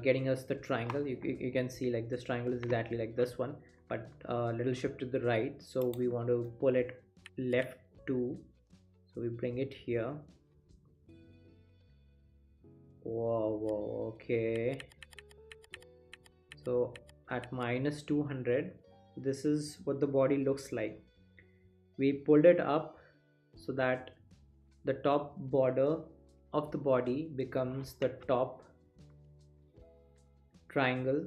getting us the triangle. You can see like this triangle is exactly like this one, but a little shift to the right. So we want to pull it left too, so we bring it here. Whoa, okay. So at minus 200, this is what the body looks like. We pulled it up so that the top border of the body becomes the top triangle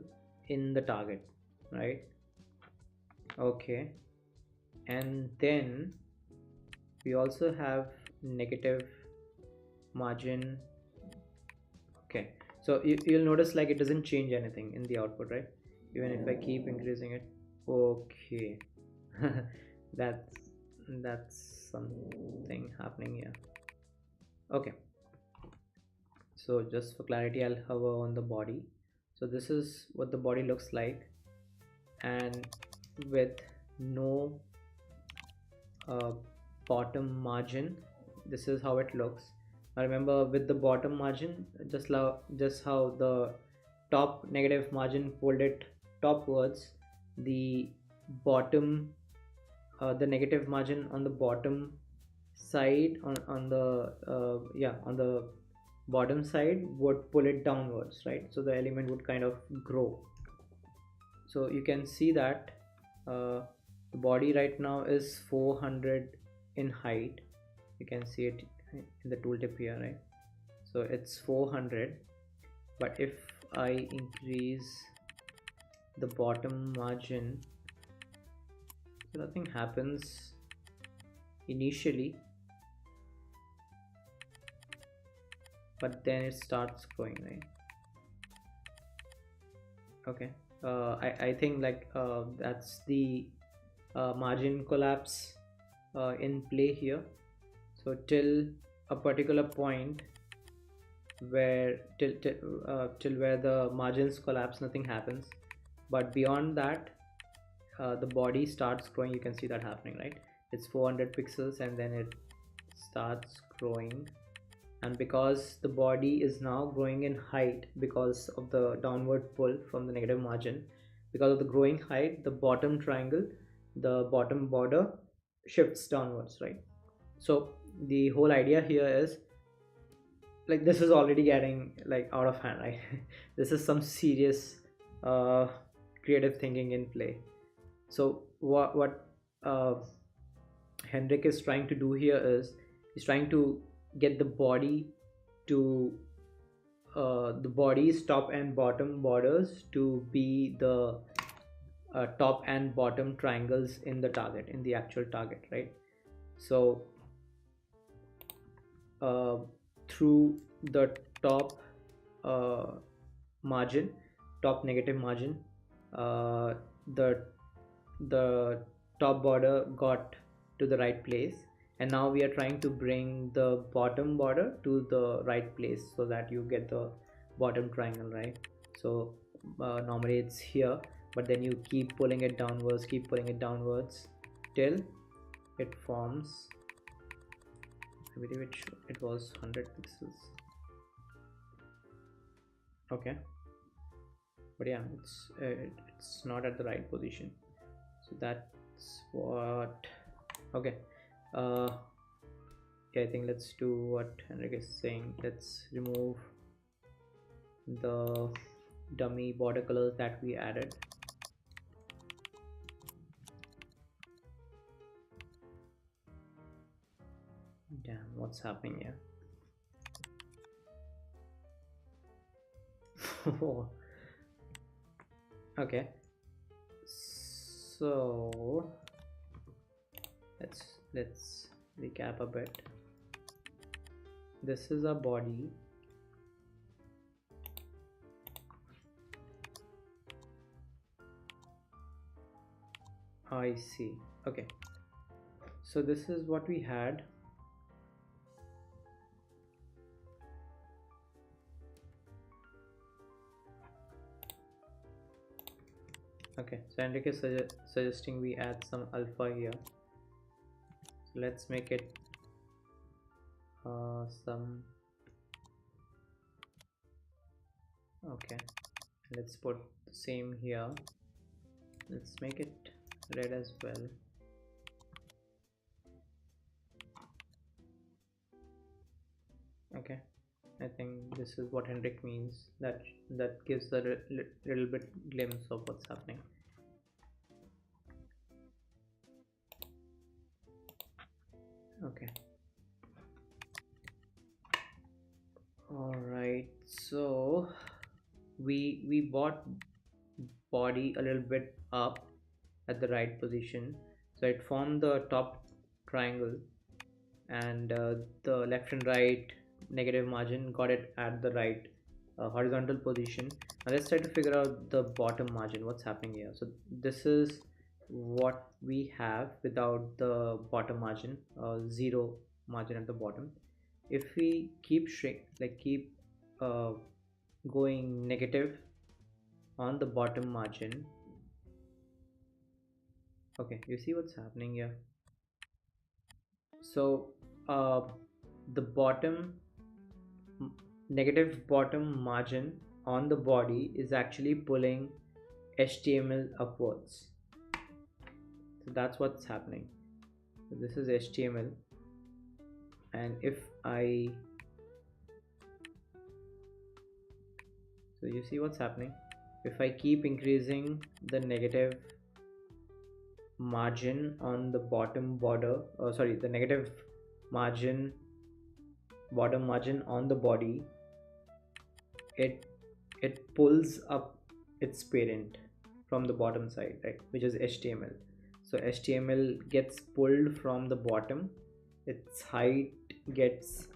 in the target, right? Okay, and then we also have negative margin. Okay, so you'll notice like it doesn't change anything in the output, right? Even if I keep increasing it. Okay. that's that's something happening here. Okay, so just for clarity, I'll hover on the body. So this is what the body looks like, and with no uh, bottom margin, this is how it looks. Now remember, with the bottom margin, just how the top negative margin pulled it topwards, the bottom the negative margin on the bottom side, on the yeah, on the bottom side would pull it downwards, right? So the element would kind of grow. So you can see that the body right now is 400 in height. You can see it in the tooltip here, right? So it's 400, but if I increase the bottom margin, so nothing happens initially, but then it starts growing, right? Okay, I think like that's the margin collapse in play here. So till a particular point where till where the margins collapse, nothing happens, but beyond that the body starts growing. You can see that happening, right? It's 400 pixels and then it starts growing, and because the body is now growing in height because of the downward pull from the negative margin, because of the growing height, the bottom triangle, the bottom border shifts downwards, right? So the whole idea here is like this is already getting like out of hand, right? This is some serious uh, creative thinking in play. So what Henrik is trying to do here is he's trying to get the body to the body's top and bottom borders to be the top and bottom triangles in the target, in the actual target, right? So uh, through the top uh, margin, top negative margin, uh, the the top border got to the right place, and now we are trying to bring the bottom border to the right place so that you get the bottom triangle, right? So normally it's here, but then you keep pulling it downwards till it forms, I believe it was 100 pixels. Okay, but yeah, it's not at the right position, so that's what. Okay, Yeah, I think let's do what Henrik is saying. Let's remove the dummy border colors that we added. Damn, what's happening here? Okay, so let's recap a bit. This is our body. I see. Okay, so this is what we had. Okay, so Henrik is suggesting we add some alpha here. So let's make it some. Okay, let's put the same here. Let's make it red as well. Okay, I think this is what Henrik means. That gives a little bit glimpse of what's happening. Okay. All right. So we bought body a little bit up at the right position, so it formed the top triangle, and the left and right negative margin got it at the right horizontal position. Now let's try to figure out the bottom margin, what's happening here. So this is what we have without the bottom margin, zero margin at the bottom. If we keep keep uh, going negative on the bottom margin. Okay, you see what's happening here. So the negative bottom margin on the body is actually pulling HTML upwards. So that's what's happening. So this is HTML, and if I, so you see what's happening. If I keep increasing the negative margin on the bottom border, the negative margin, bottom margin on the body, it pulls up its parent from the bottom side, right, which is HTML. So HTML gets pulled from the bottom, its height gets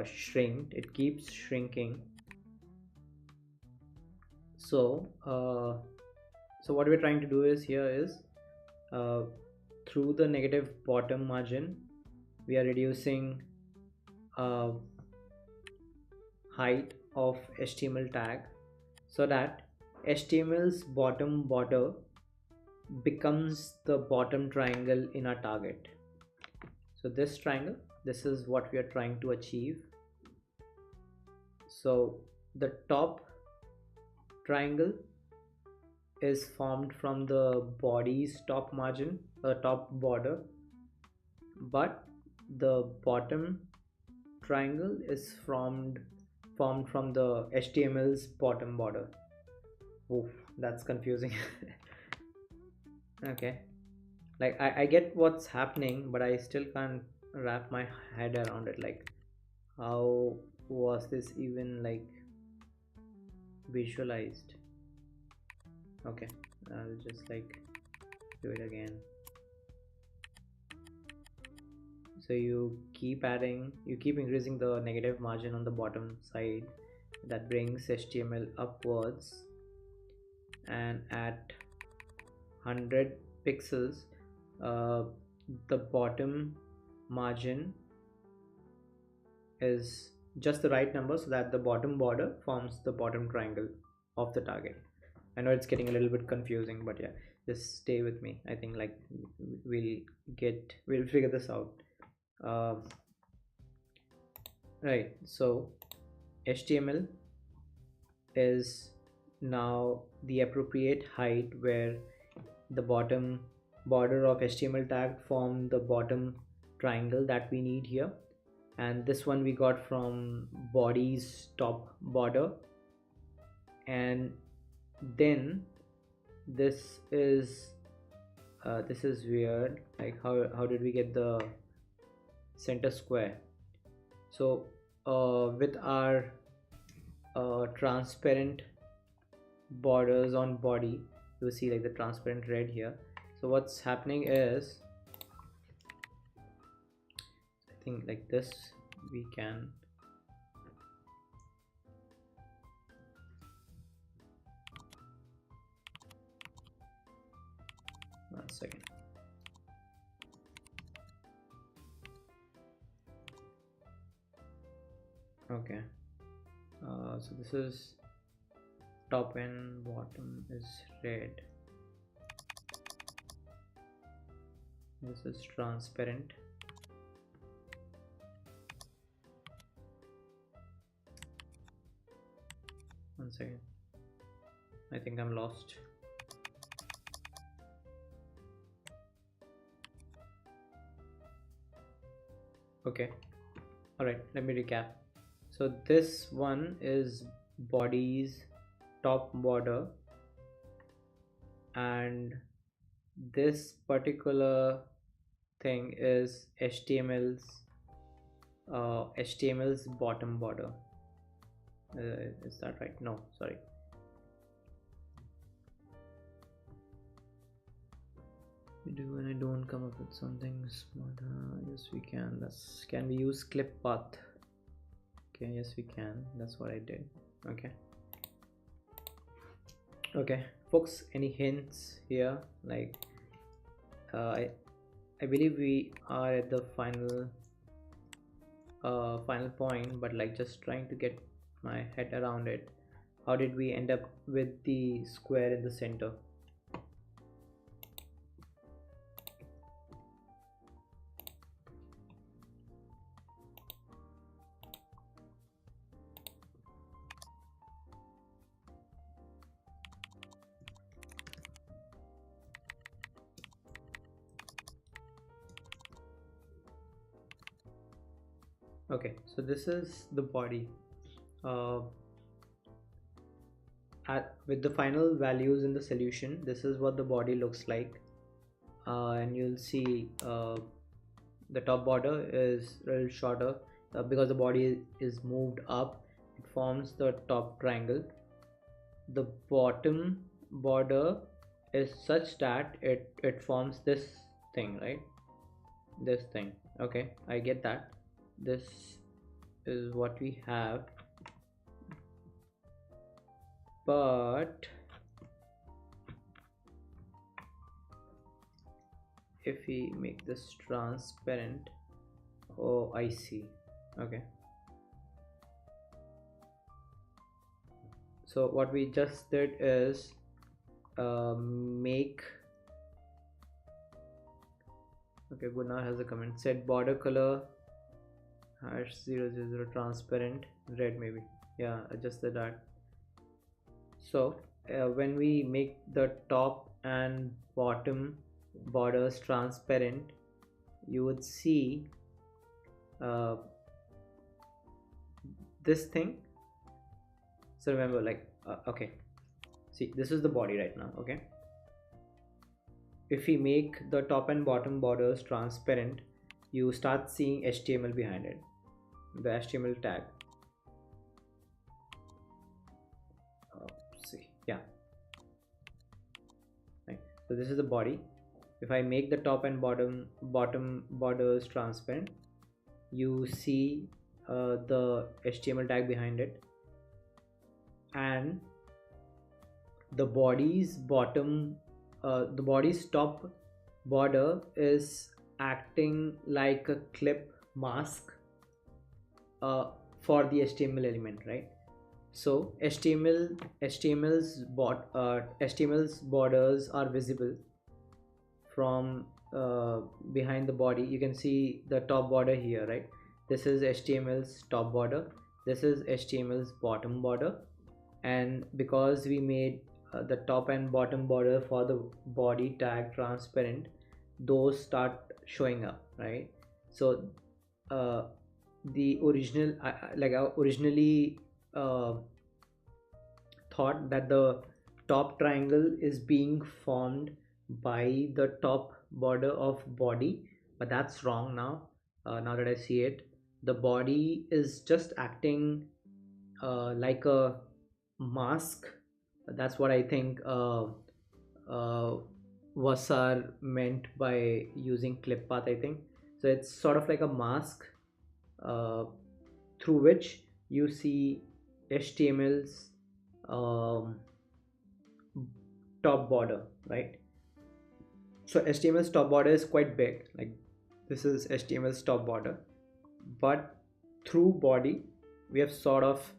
shrinked, it keeps shrinking. So so what we're trying to do is here is through the negative bottom margin we are reducing height of HTML tag, so that HTML's bottom border becomes the bottom triangle in our target. So this triangle, this is what we are trying to achieve. So the top triangle is formed from the body's top margin, top border, but the bottom triangle is formed from the HTML's bottom border. Oof, that's confusing. Okay, like I get what's happening, but I still can't wrap my head around it. Like, how was this even like visualized? Okay, I'll just like do it again. So you keep increasing the negative margin on the bottom side, that brings HTML upwards, and at 100 pixels the bottom margin is just the right number, so that the bottom border forms the bottom triangle of the target. I know it's getting a little bit confusing, but yeah, just stay with me. I think like we'll figure this out. Right, so HTML is now the appropriate height where the bottom border of HTML tag form the bottom triangle that we need here, and this one we got from body's top border. And then this is weird, like how did we get the center square? So with our transparent borders on body, you see like the transparent red here. So what's happening is, I think like this we can, one second. Okay, so this is top and bottom is red, this is transparent, one second, I think I'm lost. Okay, all right, let me recap. So this one is body's top border, and this particular thing is HTML's bottom border. Is that right? No, sorry. We do when I don't come up with something smarter. Yes, we can. Can we use clip path? Okay, yes we can. That's what I did. Okay folks, any hints here? Like I believe we are at the final point, but like just trying to get my head around it. How did we end up with the square in the center? Okay, so this is the body with the final values in the solution. This is what the body looks like, and you'll see the top border is a little shorter because the body is moved up. It forms the top triangle. The bottom border is such that it forms this thing, right? This thing. Okay, I get that. This is what we have, but if we make this transparent, oh I see. Okay, so what we just did is make, okay, Gunnar has a comment, set border color #000 transparent red, maybe. Yeah, adjusted that. So when we make the top and bottom borders transparent, you would see this thing. So remember, like okay, see, this is the body right now. Okay, if we make the top and bottom borders transparent, you start seeing HTML behind it, the HTML tag. See, yeah, right. So this is the body. If I make the top and bottom borders transparent, you see the HTML tag behind it, and the body's top border is acting like a clip mask for the HTML element, right? So HTML's borders are visible from behind the body. You can see the top border here, right? This is HTML's top border, this is HTML's bottom border, and because we made the top and bottom border for the body tag transparent, those start showing up, right? So uh, the original like I originally uh, thought that the top triangle is being formed by the top border of body, but that's wrong now. Now that I see it, the body is just acting like a mask. That's what I think uh, Vasar meant by using clip path, I think. So it's sort of like a mask uh, through which you see HTML's um, top border, right? So HTML's top border is quite big, like this is HTML's top border, but through body we have sort of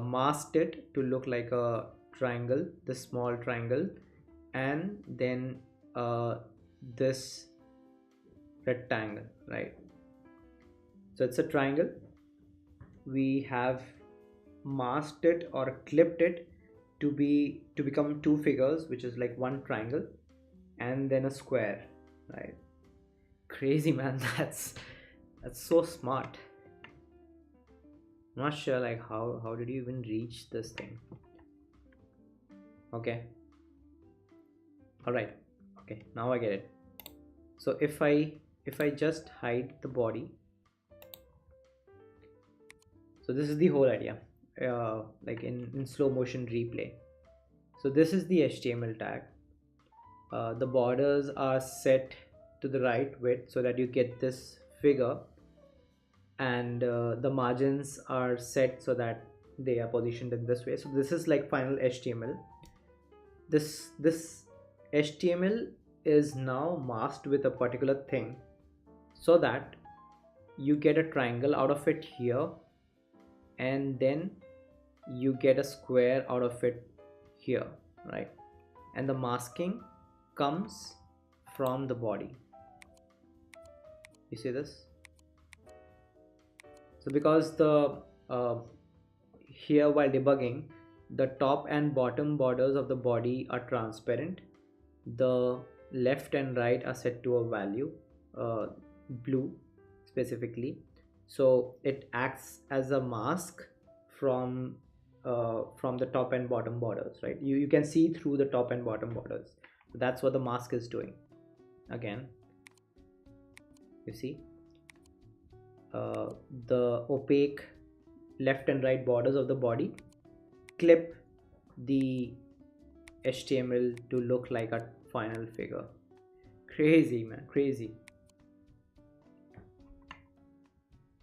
masked it to look like a triangle, this small triangle, and then this rectangle, right? So it's a triangle. We have masked it or clipped it to become two figures, which is like one triangle and then a square, right? Crazy, man. That's so smart. I'm not sure like how did you even reach this thing? Okay, all right, okay, now I get it. So if I just hide the body, so this is the whole idea, like in slow motion replay. So this is the HTML tag. The borders are set to the right width so that you get this figure, and the margins are set so that they are positioned in this way. So this is like final HTML. This HTML is now masked with a particular thing so that you get a triangle out of it here, and then you get a square out of it here, right? And the masking comes from the body. You see this? So because the here while debugging, the top and bottom borders of the body are transparent, the left and right are set to a value, blue specifically, so it acts as a mask from the top and bottom borders, right? You can see through the top and bottom borders. So that's what the mask is doing. Again, you see the opaque left and right borders of the body clip the HTML to look like a final figure. Crazy, man, crazy,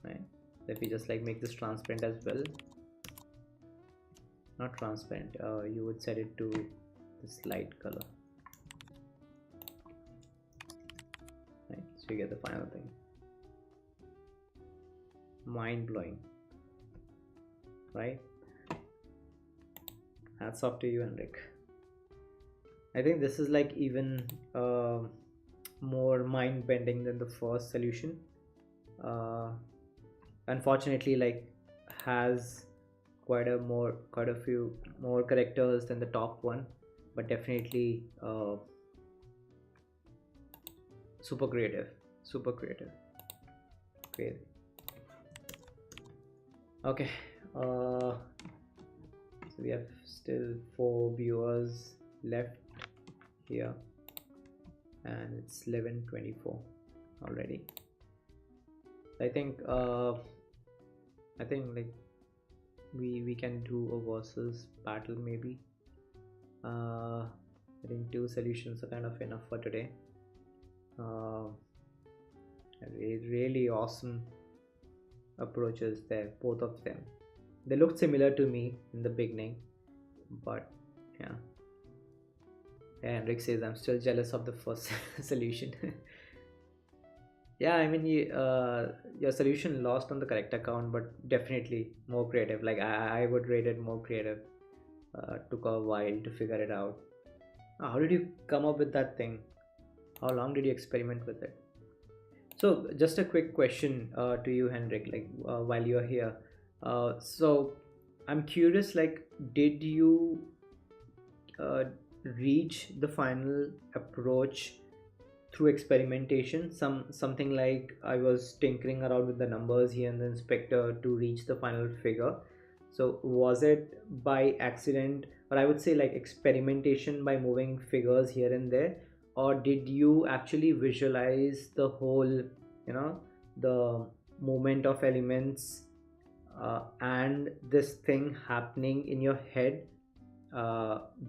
right? Let me just like make this transparent as well. Not transparent, you would set it to this light color, right? So you get the final thing. Mind-blowing, right? Hats off to you, Henrik. I think this is like even more mind-bending than the first solution. Unfortunately, like has quite a few more characters than the top one, but definitely super creative, super creative. Great. Okay, so we have still 4 viewers left here, and it's 11:24 already. I think like we can do a versus battle maybe. I think 2 solutions are kind of enough for today. Really awesome approaches there, both of them. They looked similar to me in the beginning, but yeah. Henrik says I'm still jealous of the first solution. Yeah, I mean, your solution lost on the correct account, but definitely more creative. Like I would rate it more creative. Took a while to figure it out. How did you come up with that thing? How long did you experiment with it? So just a quick question to you, Henrik, like while you're here. So I'm curious, like, did you uh, reach the final approach through experimentation, something like I was tinkering around with the numbers here in the inspector to reach the final figure. So was it by accident, or I would say like experimentation by moving figures here and there, or did you actually visualize the whole, the movement of elements, and this thing happening in your head,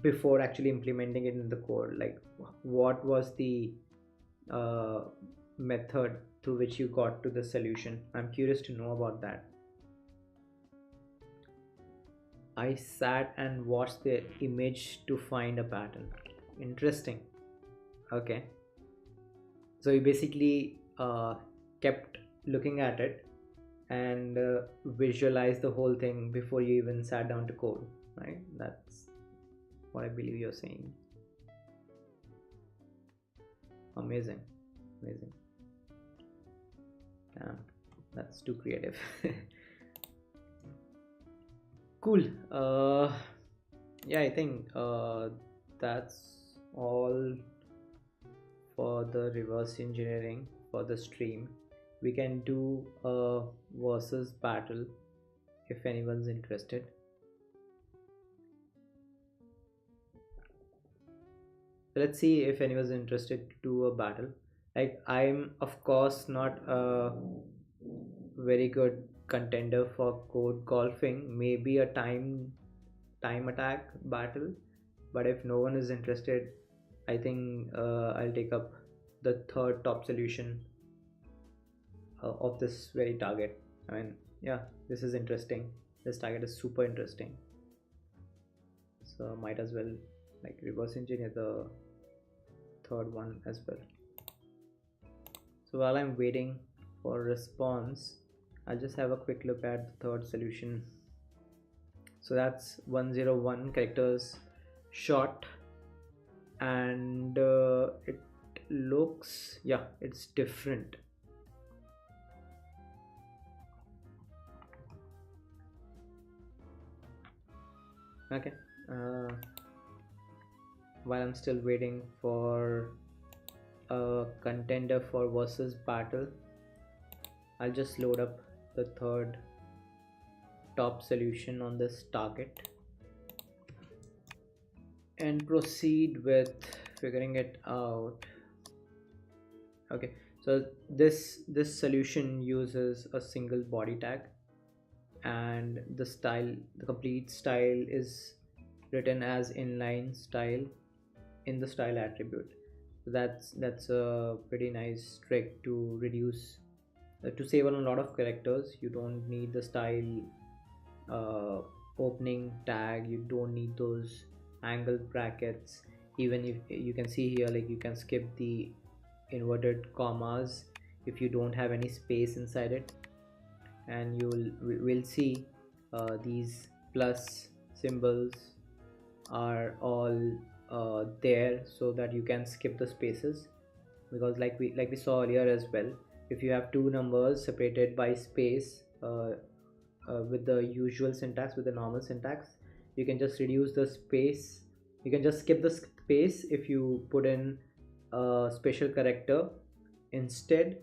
before actually implementing it in the code? Like, what was the uh, method through which you got to the solution? I'm curious to know about that. I sat and watched the image to find a pattern. Interesting. Okay. So you basically kept looking at it and visualized the whole thing before you even sat down to code, right? That's what I believe you're saying. Amazing. Amazing. Damn, that's too creative. Cool. Yeah, I think that's all for the reverse engineering for the stream. We can do a versus battle if anyone's interested. Let's see if anyone's interested to do a battle. Like, I'm of course not a very good contender for code golfing. Maybe a time attack battle, but if no one is interested, I think I'll take up the third top solution of this very target. I mean, yeah, this is interesting. This target is super interesting, so might as well like reverse engineer the third one as well. So while I'm waiting for response, I'll just have a quick look at the third solution. So that's 101 characters short, and it looks, yeah, it's different. Okay. While I'm still waiting for a contender for versus battle, I'll just load up the third top solution on this target and proceed with figuring it out. Okay, so this solution uses a single body tag, and the complete style is written as inline style in the style attribute. So that's a pretty nice trick to reduce, to save on a lot of characters. You don't need the style opening tag, you don't need those angle brackets. Even if you can see here, like, you can skip the inverted commas if you don't have any space inside it, and will see these plus symbols are all there so that you can skip the spaces, because like we saw earlier as well, if you have two numbers separated by space, with the usual syntax, with the normal syntax, you can just reduce the space, you can just skip the space if you put in a special character instead,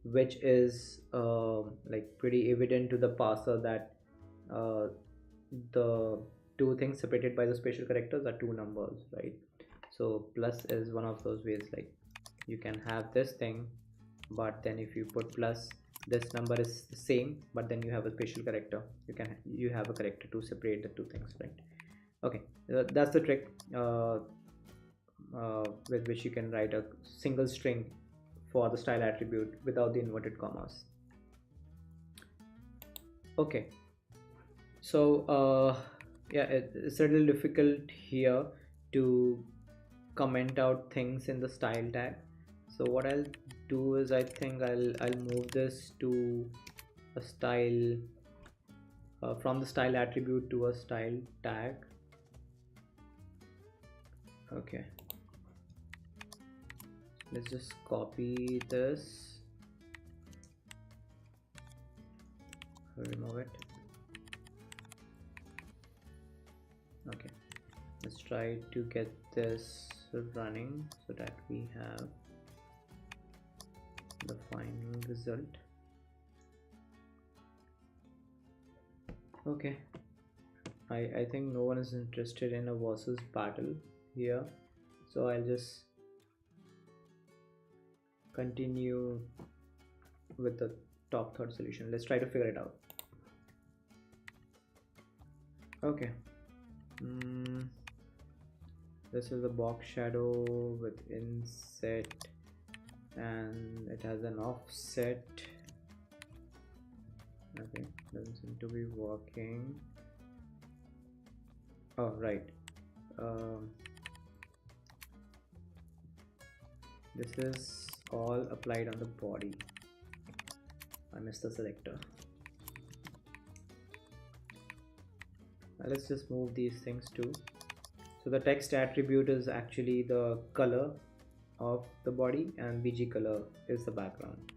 which is like pretty evident to the parser that the two things separated by the special characters are two numbers, right? So plus is one of those ways, like you can have this thing, but then if you put plus, this number is the same, but then you have a special character, you have a character to separate the two things, right? Okay, that's the trick with which you can write a single string for the style attribute without the inverted commas. Okay, so yeah, it's a little difficult here to comment out things in the style tag. So what I'll do is, I think I'll move this to a style, from the style attribute to a style tag. Okay, let's just copy this, remove it. Okay, let's try to get this running so that we have the final result. Okay, I think no one is interested in a versus battle here, so I'll just continue with the top third solution. Let's try to figure it out. Okay. This is a box shadow with inset and it has an offset. Okay, doesn't seem to be working. Oh, right. This is all applied on the body. I missed the selector. Let's just move these things too. So the text attribute is actually the color of the body and BG color is the background,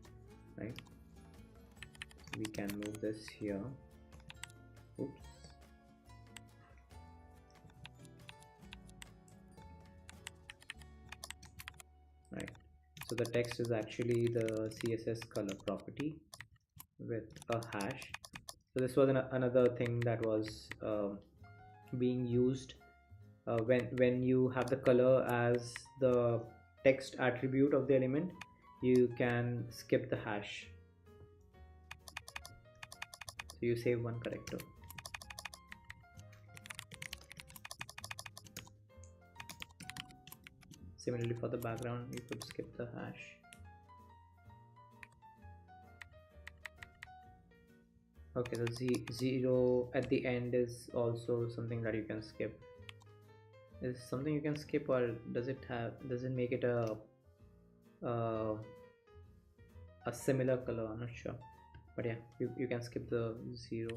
right? We can move this here. Oops. Right. So the text is actually the CSS color property with a hash. So this was another thing that was being used when you have the color as the text attribute of the element. You can skip the hash, so you save one character. Similarly for the background, you could skip the hash. Okay, the zero at the end is also something that you can skip. Is something you can skip, or does it make it a similar color? I'm not sure, but yeah, you can skip the zero.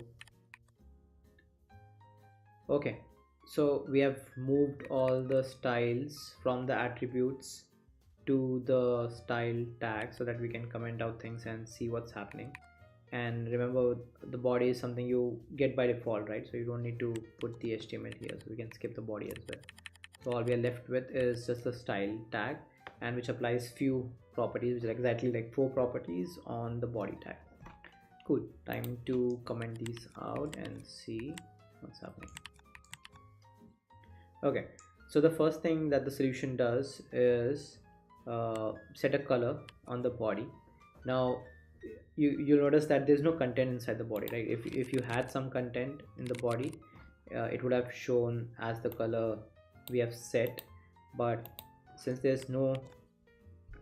Okay, so we have moved all the styles from the attributes to the style tag so that we can comment out things and see what's happening. And remember, the body is something you get by default, right? So you don't need to put the HTML here, so we can skip the body as well. So all we are left with is just the style tag, and which applies few properties, which are exactly like 4 properties on the body tag. Cool. Time to comment these out and see what's happening. Okay, so the first thing that the solution does is set a color on the body. Now you'll notice that there's no content inside the body, right? If you had some content in the body, it would have shown as the color we have set, but since there's no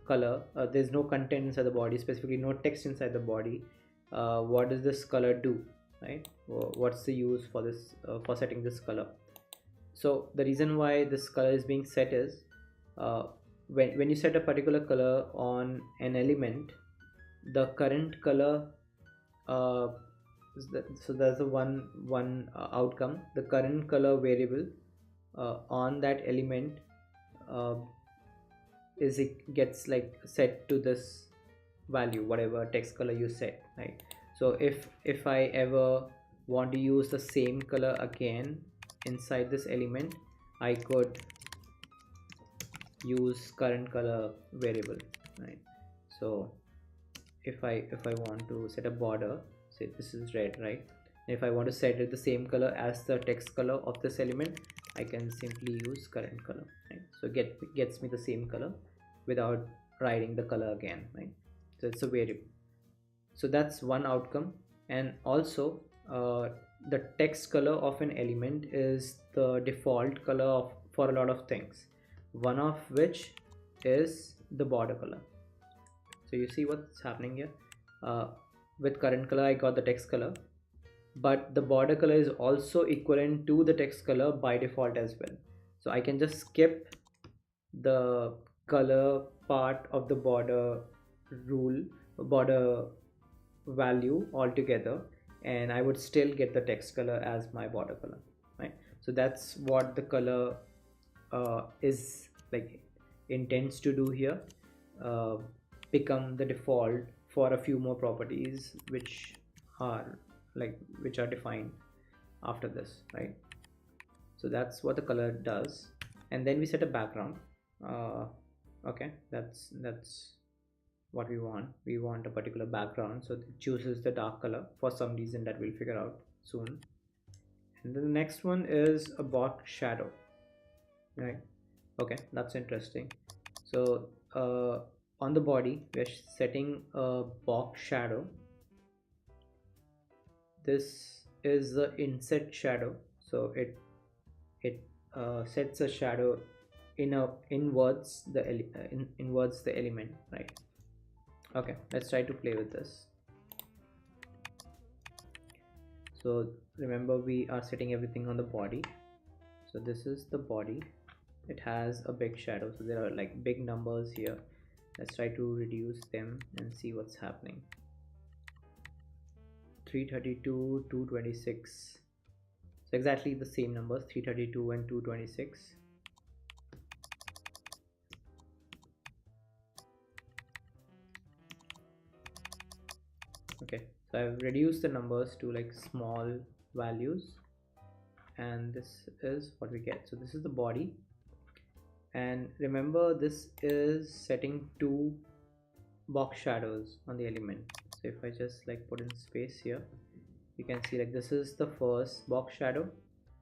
color, there's no content inside the body, specifically no text inside the body, what does this color do, right? What's the use for this for setting this color? So the reason why this color is being set is when you set a particular color on an element, the current color so there's a one outcome. The current color variable on that element gets like set to this value, whatever text color you set, right? So if I ever want to use the same color again inside this element, I could use current color variable, right? So if I want to set a border, say this is red, right? And if I want to set it the same color as the text color of this element, I can simply use current color, right? So gets me the same color without writing the color again, right? So it's a variable. So that's one outcome. And also the text color of an element is the default color for a lot of things, one of which is the border color. So you see what's happening here. With current color I got the text color, but the border color is also equivalent to the text color by default as well. So I can just skip the color part of the border value altogether, and I would still get the text color as my border color, right? So that's what the color is like intends to do here, become the default for a few more properties which are defined after this, right? So that's what the color does. And then we set a background. Okay, that's what we want. We want a particular background, so it chooses the dark color for some reason that we'll figure out soon. And then the next one is a box shadow, right? Okay, that's interesting. So on the body we're setting a box shadow. This is the inset shadow, so it sets a shadow inwards inwards the element, right? Okay, let's try to play with this. So remember, we are setting everything on the body. So this is the body. It has a big shadow, so there are like big numbers here. Let's try to reduce them and see what's happening. 332, 226. So exactly the same numbers, 332 and 226. Okay, so I've reduced the numbers to like small values, and this is what we get. So this is the body, and remember, this is setting two box shadows on the element. So if I just like put in space here, you can see like this is the first box shadow,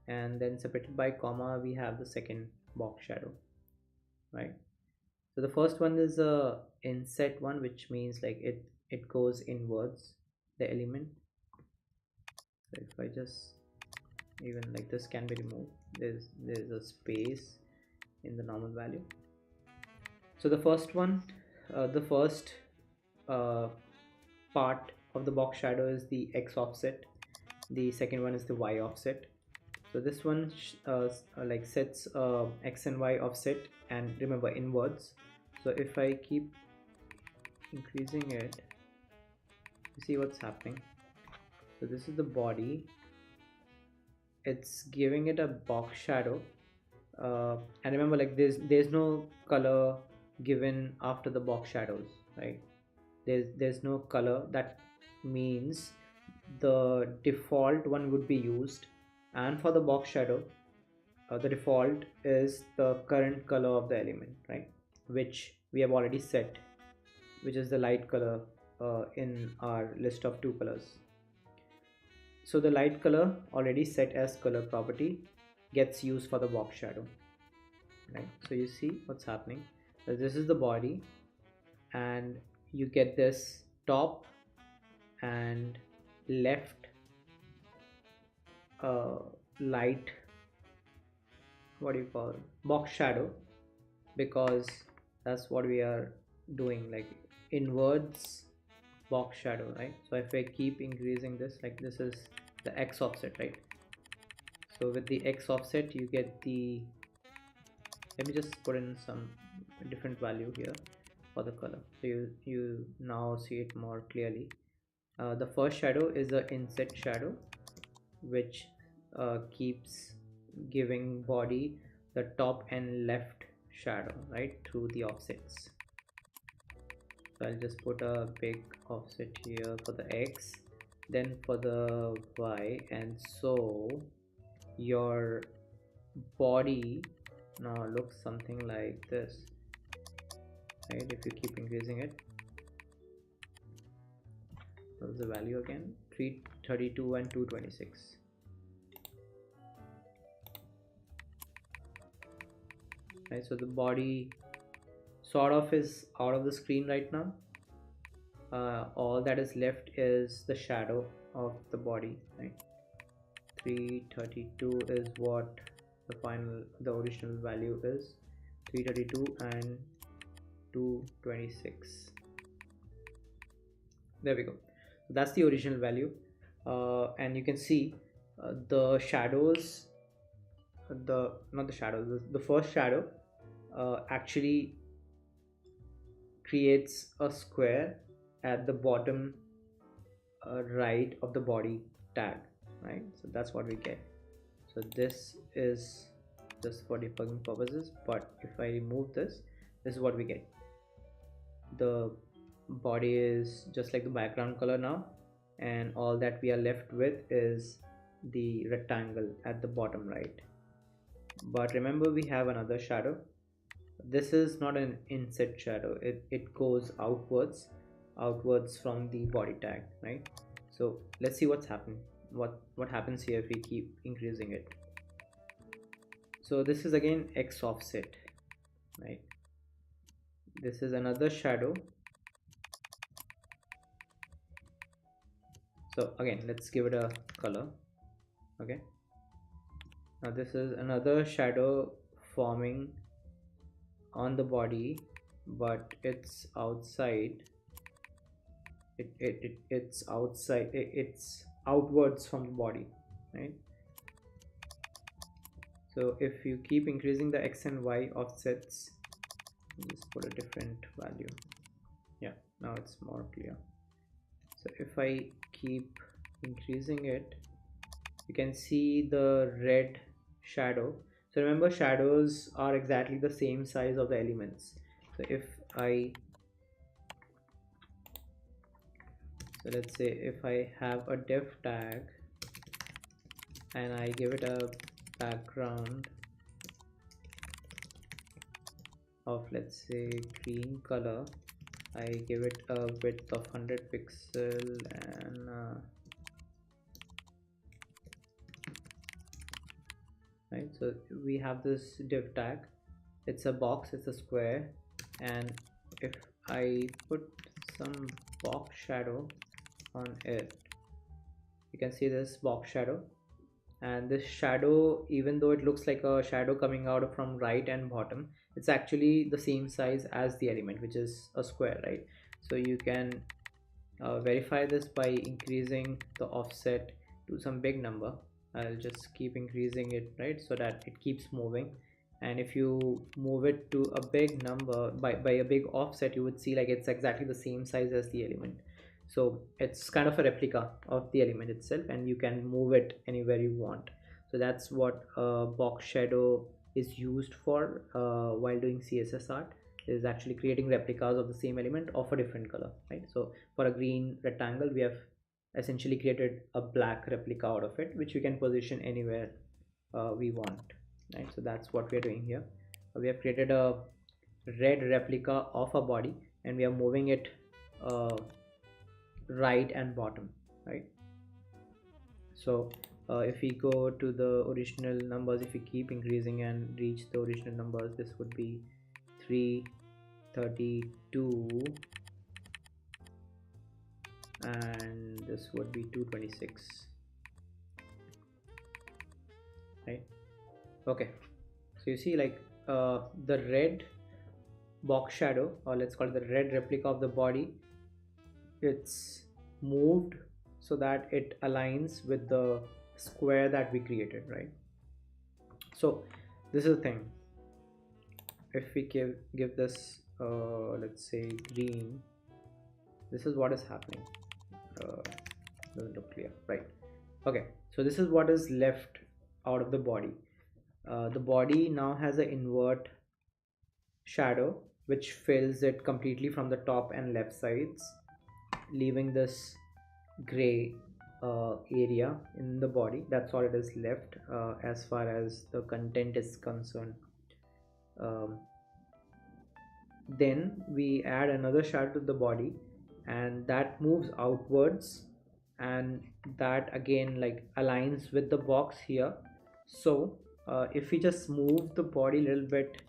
and then separated by comma we have the second box shadow, right? So the first one is a inset one, which means like it goes inwards the element. So if I just, even like this can be removed, there's a space in the normal value. So the first one, the first part of the box shadow is the X offset, the second one is the Y offset. So this one like sets X and Y offset, and remember, inwards. So if I keep increasing it, you see what's happening. So this is the body, it's giving it a box shadow, and remember, like there's no color given after the box shadows, right? There's no color. That means the default one would be used, and for the box shadow, the default is the current color of the element, right? Which we have already set, which is the light color in our list of two colors. So the light color already set as color property gets used for the box shadow, right? So you see what's happening. So this is the body, and you get this top and left light, what do you call it, box shadow, because that's what we are doing, like inwards box shadow, right? So if I keep increasing this, like this is the X offset, right? So with the X offset you get the, let me just put in some different value here for the color, so you now see it more clearly. The first shadow is the inset shadow, which keeps giving body the top and left shadow, right, through the offsets. So I'll just put a big offset here for the X, then for the Y, and so your body now looks something like this, right? If you keep increasing it, what's the value again? 332 and 226. Right, so the body sort of is out of the screen right now. All that is left is the shadow of the body, right? 332 is what the original value is, 332 and 226. There we go. That's the original value, and you can see the shadows, not the shadows, the first shadow actually creates a square at the bottom right of the body tag, right? So that's what we get. So this is just for debugging purposes, but if I remove this is what we get. The body is just like the background color now, and all that we are left with is the rectangle at the bottom right. But remember, we have another shadow, This is not an inset shadow, it goes outwards from the body tag, right? So let's see what's happened, what happens here if we keep increasing it. So this is again X offset, right? This is another shadow. So again, let's give it a color. Okay, now this is another shadow forming on the body, but it's outside. It's outside, it's outwards from the body, right? So if you keep increasing the X and Y offsets, just put a different value. Yeah, now it's more clear. So if I keep increasing it, you can see the red shadow. So remember, shadows are exactly the same size of the elements. So if I, so let's say if I have a div tag and I give it a background of, let's say, green color, I give it a width of 100 pixel and right, so we have this div tag, it's a box, it's a square, and if I put some box shadow on it, you can see this box shadow, and this shadow, even though it looks like a shadow coming out from right and bottom, it's actually the same size as the element, which is a square, right? So you can verify this by increasing the offset to some big number. I'll just keep increasing it, right, so that it keeps moving. And if you move it to a big number by a big offset, you would see like it's exactly the same size as the element. So it's kind of a replica of the element itself, and you can move it anywhere you want. So that's what box shadow is used for while doing CSS art, is actually creating replicas of the same element of a different color, right? So for a green rectangle, we have essentially created a black replica out of it, which we can position anywhere we want, right? So that's what we are doing here. We have created a red replica of a body, and we are moving it right and bottom, right? So if we go to the original numbers, if we keep increasing and reach the original numbers, this would be 332 and this would be 226, right? Okay, so you see like the red box shadow, or let's call it the red replica of the body, it's moved so that it aligns with the square that we created, right? So this is the thing, if we give this let's say green, this is what is happening. Doesn't look clear, right? Okay, so this is what is left out of the body. The body now has an invert shadow which fills it completely from the top and left sides, leaving this gray area in the body. That's all it is left as far as the content is concerned. um, then we add another shadow to the body, and that moves outwards, and that again like aligns with the box here. So if we just move the body a little bit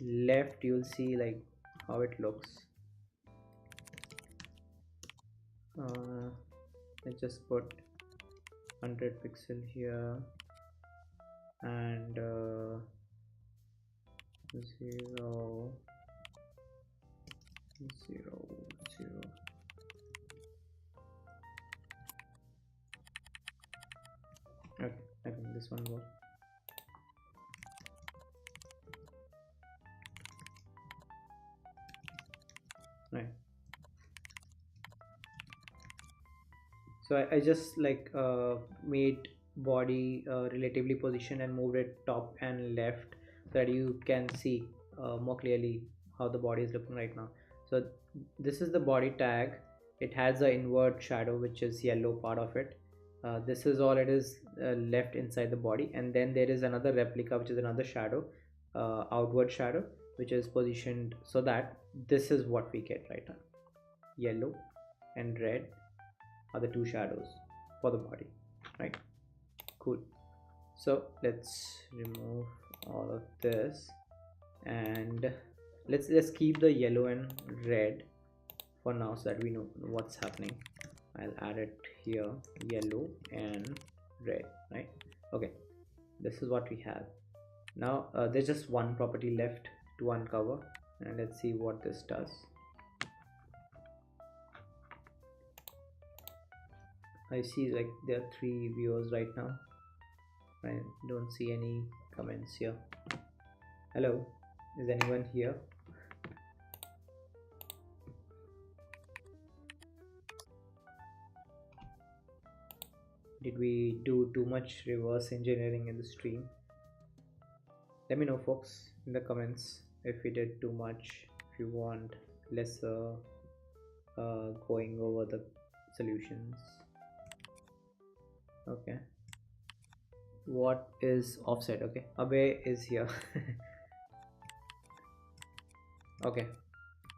left, you'll see like how it looks. Let's just put 100 pixel here and 0 0 0. Okay, I think this one works. Right, so I just like made body relatively positioned and moved it top and left so that you can see more clearly how the body is looking right now. So this is the body tag. It has an invert shadow which is yellow part of it. This is all it is left inside the body, and then there is another replica which is another shadow, outward shadow, which is positioned so that this is what we get right now. Yellow and red are the two shadows for the body, right? Cool. So let's remove all of this, and let's keep the yellow and red for now so that we know what's happening. I'll add it here, yellow and red, right? Okay, this is what we have now. There's just one property left to uncover, and let's see what this does. I see like there are 3 viewers right now. I don't see any comments here. Hello, is anyone here? Did we do too much reverse engineering in the stream? Let me know, folks, in the comments if we did too much, if you want lesser going over the solutions. Okay, what is offset? Okay, Abe is here. Okay,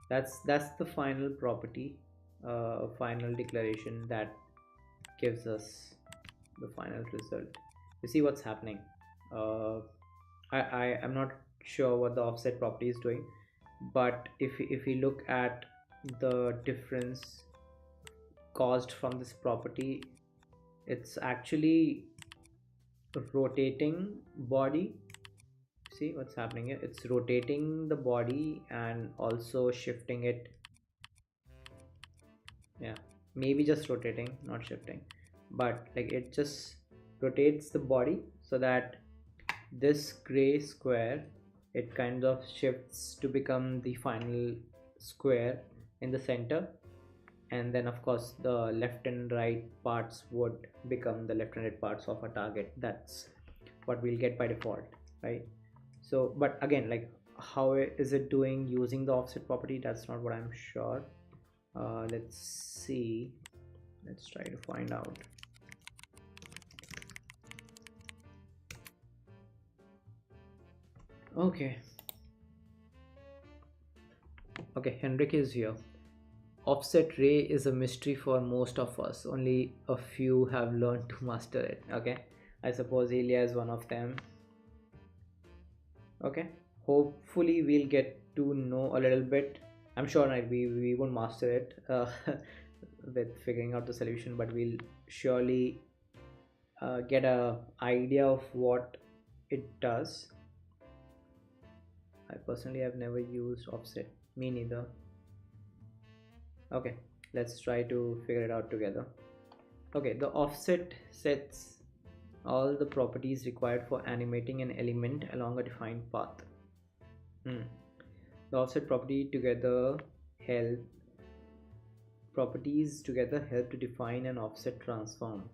that's the final property, final declaration that gives us the final result. You see what's happening. I'm not sure what the offset property is doing, but if we look at the difference caused from this property, it's actually rotating body. See what's happening here? It's rotating the body and also shifting it. Yeah, maybe just rotating, not shifting, but like it just rotates the body so that this gray square, it kind of shifts to become the final square in the center, and then of course the left and right parts would become the left and right parts of a target. That's what we'll get by default, right? So but again, like how is it doing using the offset property? That's not what I'm sure. Let's see, let's try to find out. Okay, Henrik is here. Offset ray is a mystery for most of us. Only a few have learned to master it. Okay, I suppose Ilya is one of them. Okay, hopefully we'll get to know a little bit. I'm sure we won't master it with figuring out the solution, but we'll surely get a idea of what it does. I personally have never used offset. Me neither. Okay, let's try to figure it out together. Okay, the offset sets all the properties required for animating an element along a defined path. The offset properties together help to define an offset transform,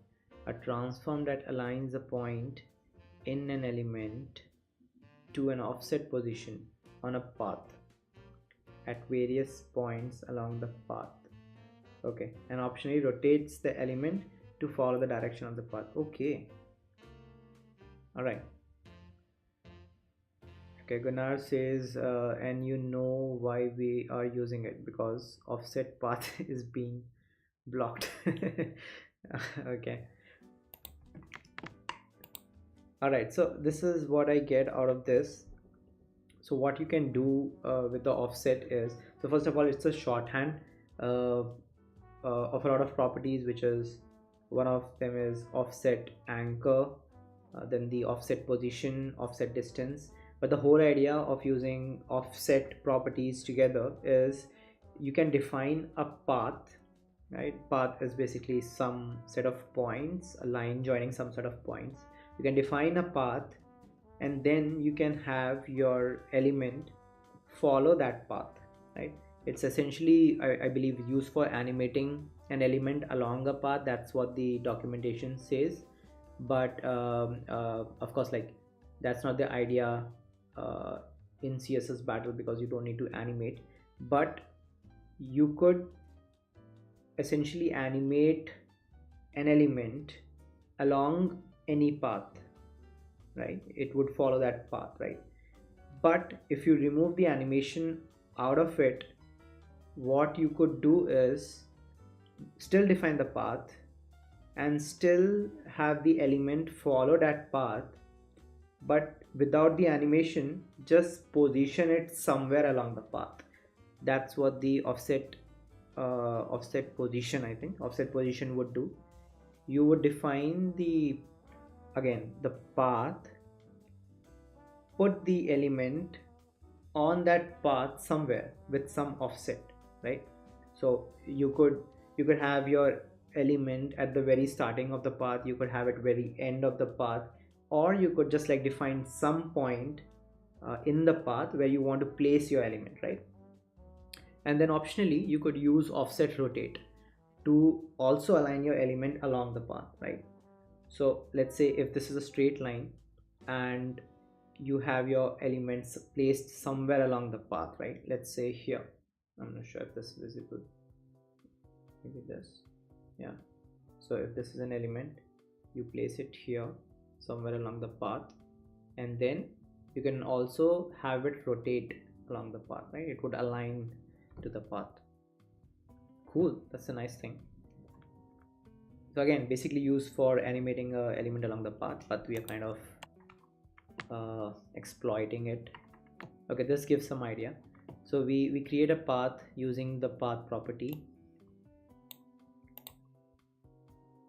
a transform that aligns a point in an element to an offset position on a path at various points along the path. Okay, and optionally rotates the element to follow the direction of the path. Okay, all right. Okay, Gunnar says and you know why we are using it, because offset path is being blocked. Okay, all right, so this is what I get out of this. So what you can do with the offset is, so first of all, it's a shorthand of a lot of properties, which is, one of them is offset anchor, then the offset position, offset distance. But the whole idea of using offset properties together is you can define a path, right? Path is basically some set of points, a line joining some set of points. You can define a path, and then you can have your element follow that path, right? It's essentially, I believe, used for animating an element along a path. That's what the documentation says. But of course, like, that's not the idea in CSSBattle, because you don't need to animate, but you could essentially animate an element along any path, right? It would follow that path, right? But if you remove the animation out of it, what you could do is still define the path and still have the element follow that path, but without the animation, just position it somewhere along the path. That's what the offset position, I think offset position would do. You would define the, again, the path, put the element on that path somewhere with some offset, right? So you could have your element at the very starting of the path, you could have it very end of the path, or you could just like define some point in the path where you want to place your element, right? And then optionally you could use offset rotate to also align your element along the path, right? So let's say if this is a straight line and you have your elements placed somewhere along the path, right? Let's say here, I'm not sure if this is visible, maybe this, yeah. So if this is an element, you place it here somewhere along the path, and then you can also have it rotate along the path, right? It would align to the path. Cool, that's a nice thing. So again, basically used for animating a element along the path, but we are kind of exploiting it. Okay, this gives some idea. So we create a path using the path property.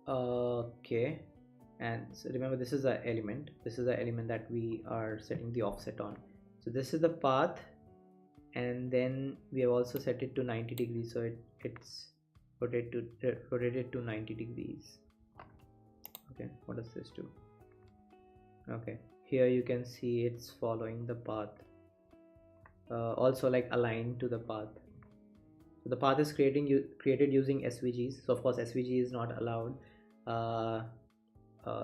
Okay, and so remember, this is the element, that we are setting the offset on. So this is the path, and then we have also set it to 90 degrees, so it's rotated to 90 degrees. Okay, what does this do? Okay, here you can see it's following the path, also like aligned to the path. So the path is created using SVGs. So of course SVG is not allowed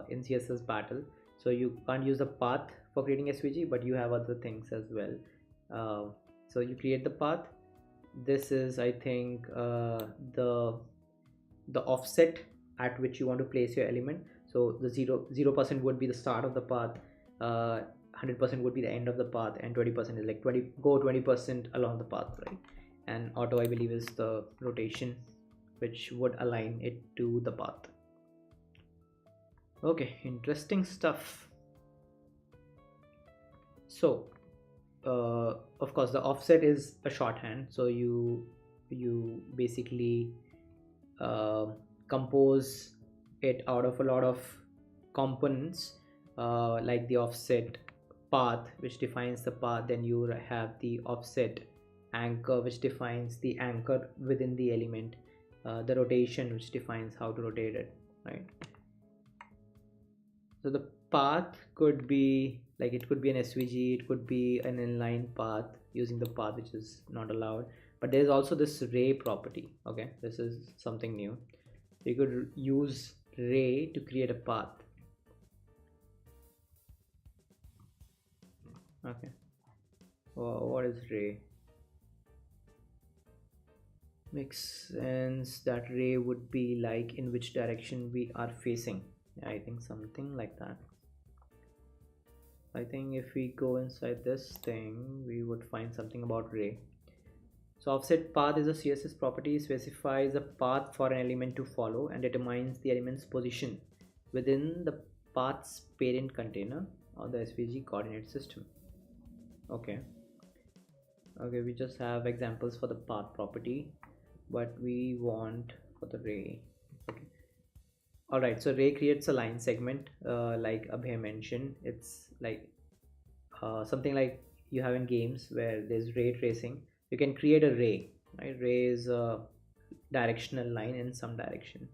in CSSBattle, so you can't use the path for creating SVG, but you have other things as well. So you create the path. This is, I think, the offset at which you want to place your element. So the 0% would be the start of the path, 100% would be the end of the path, and 20% is like 20% along the path, right? And auto, I believe, is the rotation which would align it to the path. Okay, interesting stuff. So of course the offset is a shorthand, so you basically compose it out of a lot of components, like the offset path, which defines the path. Then you have the offset anchor, which defines the anchor within the element, the rotation, which defines how to rotate it, right? So the path could be like, it could be an SVG, it could be an inline path using the path, which is not allowed. But there's also this ray property. Okay, this is something new. You could use ray to create a path. Okay, well, what is ray? Makes sense that ray would be like in which direction we are facing. I think something like that. I think if we go inside this thing, we would find something about ray. So offset path is a CSS property, specifies a path for an element to follow and determines the element's position within the path's parent container or the SVG coordinate system. Okay, we just have examples for the path property, but we want for the ray. Okay, all right, so ray creates a line segment, like Abhay mentioned. It's like something like you have in games where there's ray tracing. You can create a ray, right? Ray is a directional line in some direction.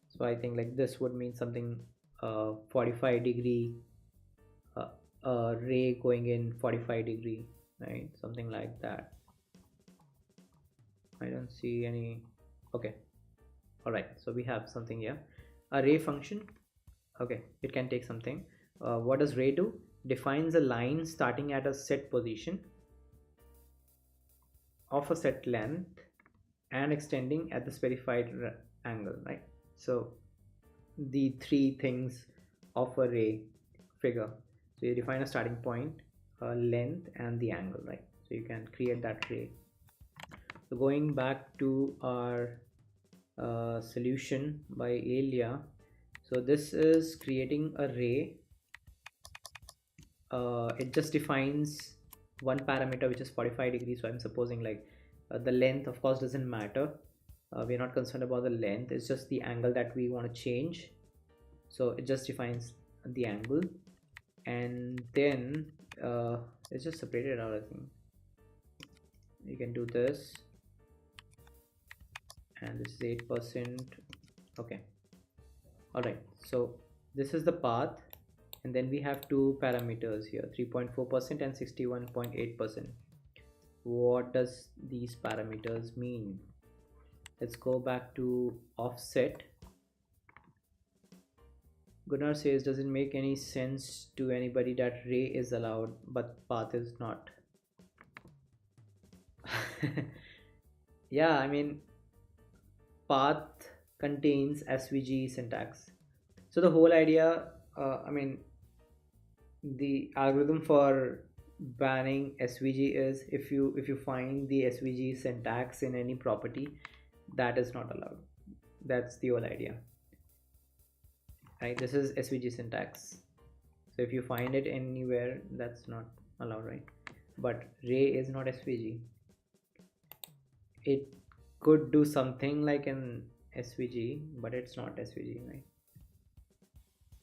So I think like this would mean something 45 degree ray going in 45 degree, right? Something like that. I don't see any. Okay, all right, so we have something here, a ray function. Okay, it can take something. What does ray do? Defines a line starting at a set position of a set length and extending at the specified angle, right? So the three things of a ray figure. So you define a starting point length and the angle, right? So you can create that ray. So going back to our solution by Ilya, so this is creating a ray. It just defines one parameter, which is 45 degrees. So I'm supposing like the length of course doesn't matter. We're not concerned about the length, it's just the angle that we want to change. So it just defines the angle, and then it's just separated out. I think you can do this, and this is 8%. Okay, all right, so this is the path, and then we have two parameters here, 3.4% and 61.8%. what does these parameters mean? Let's go back to offset. Gunnar says, does it make any sense to anybody that ray is allowed but path is not? Yeah, I mean, path contains SVG syntax. So the whole idea, I mean, the algorithm for banning SVG is if you find the SVG syntax in any property, that is not allowed. That's the whole idea, right? This is SVG syntax. So if you find it anywhere, that's not allowed, right? But ray is not SVG. It could do something like an SVG, but it's not SVG, right?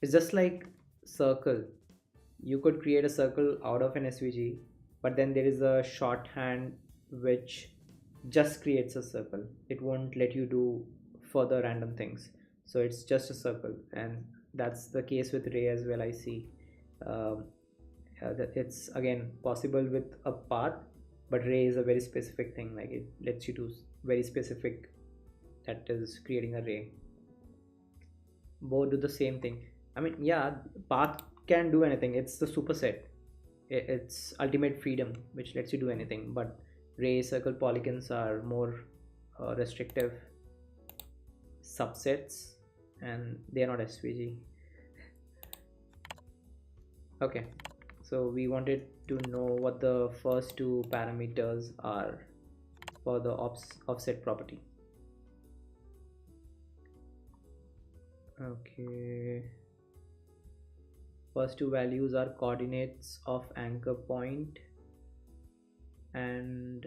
It's just like circle. You could create a circle out of an SVG, but then there is a shorthand which just creates a circle. It won't let you do further random things. So it's just a circle, and that's the case with ray as well. I see that it's again possible with a path, but ray is a very specific thing. Like it lets you do very specific, that is creating a ray. Both do the same thing. I mean, yeah, path can do anything. It's the superset. It's ultimate freedom, which lets you do anything. But ray, circle, polygons are more restrictive subsets, and they are not SVG. Okay, so we wanted to know what the first two parameters are for the offset property. Okay, first two values are coordinates of anchor point, and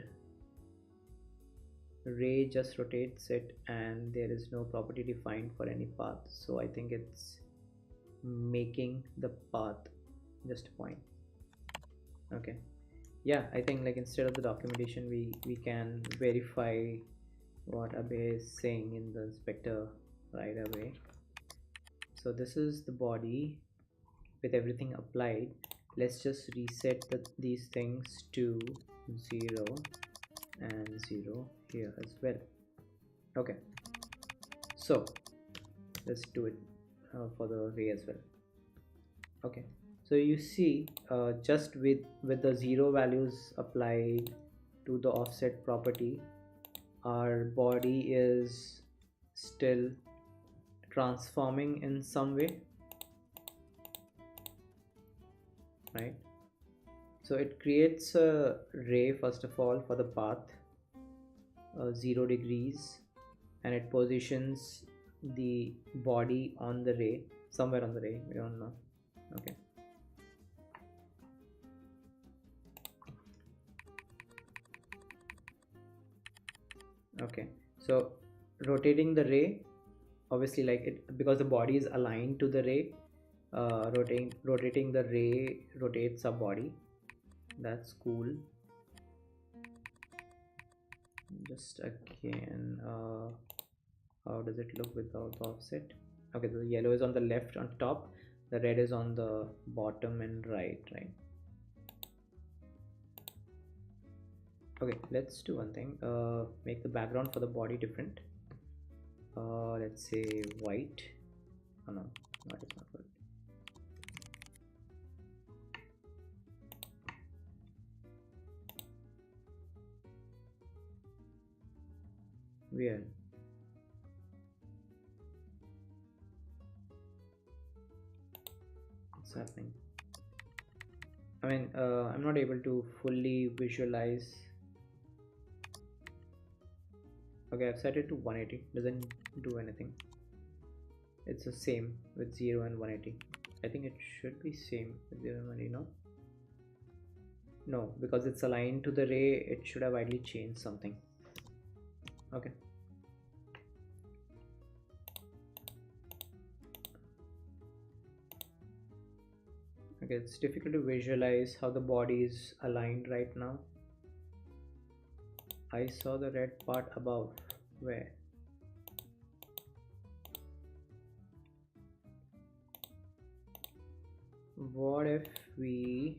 ray just rotates it, and there is no property defined for any path. So I think it's making the path just a point. Okay, yeah, I think like instead of the documentation, we can verify what Abhay is saying in the inspector right away. So this is the body with everything applied. Let's just reset these things to 0 and 0 here as well. Okay, so let's do it for the ray as well. Okay, so you see just with the 0 values applied to the offset property, our body is still transforming in some way, right? So it creates a ray first of all for the path 0 degrees, and it positions the body on the ray, somewhere on the ray, we don't know. Okay, okay, so rotating the ray, obviously like it, because the body is aligned to the ray, rotating the ray rotates our body. That's cool. Just again, how does it look without the offset? Okay, the yellow is on the left on top, the red is on the bottom and right. Okay, let's do one thing. Make the background for the body different. Let's say white. Oh no, white is not good. Weird. What's happening? I'm not able to fully visualize. Okay, I've set it to 180. Doesn't do anything. It's the same with 0 and 180. I think it should be same with 0 and 180. No, because it's aligned to the ray, it should have ideally changed something. Okay. Okay, it's difficult to visualize how the body is aligned right now. I saw the red part above. Where? What if we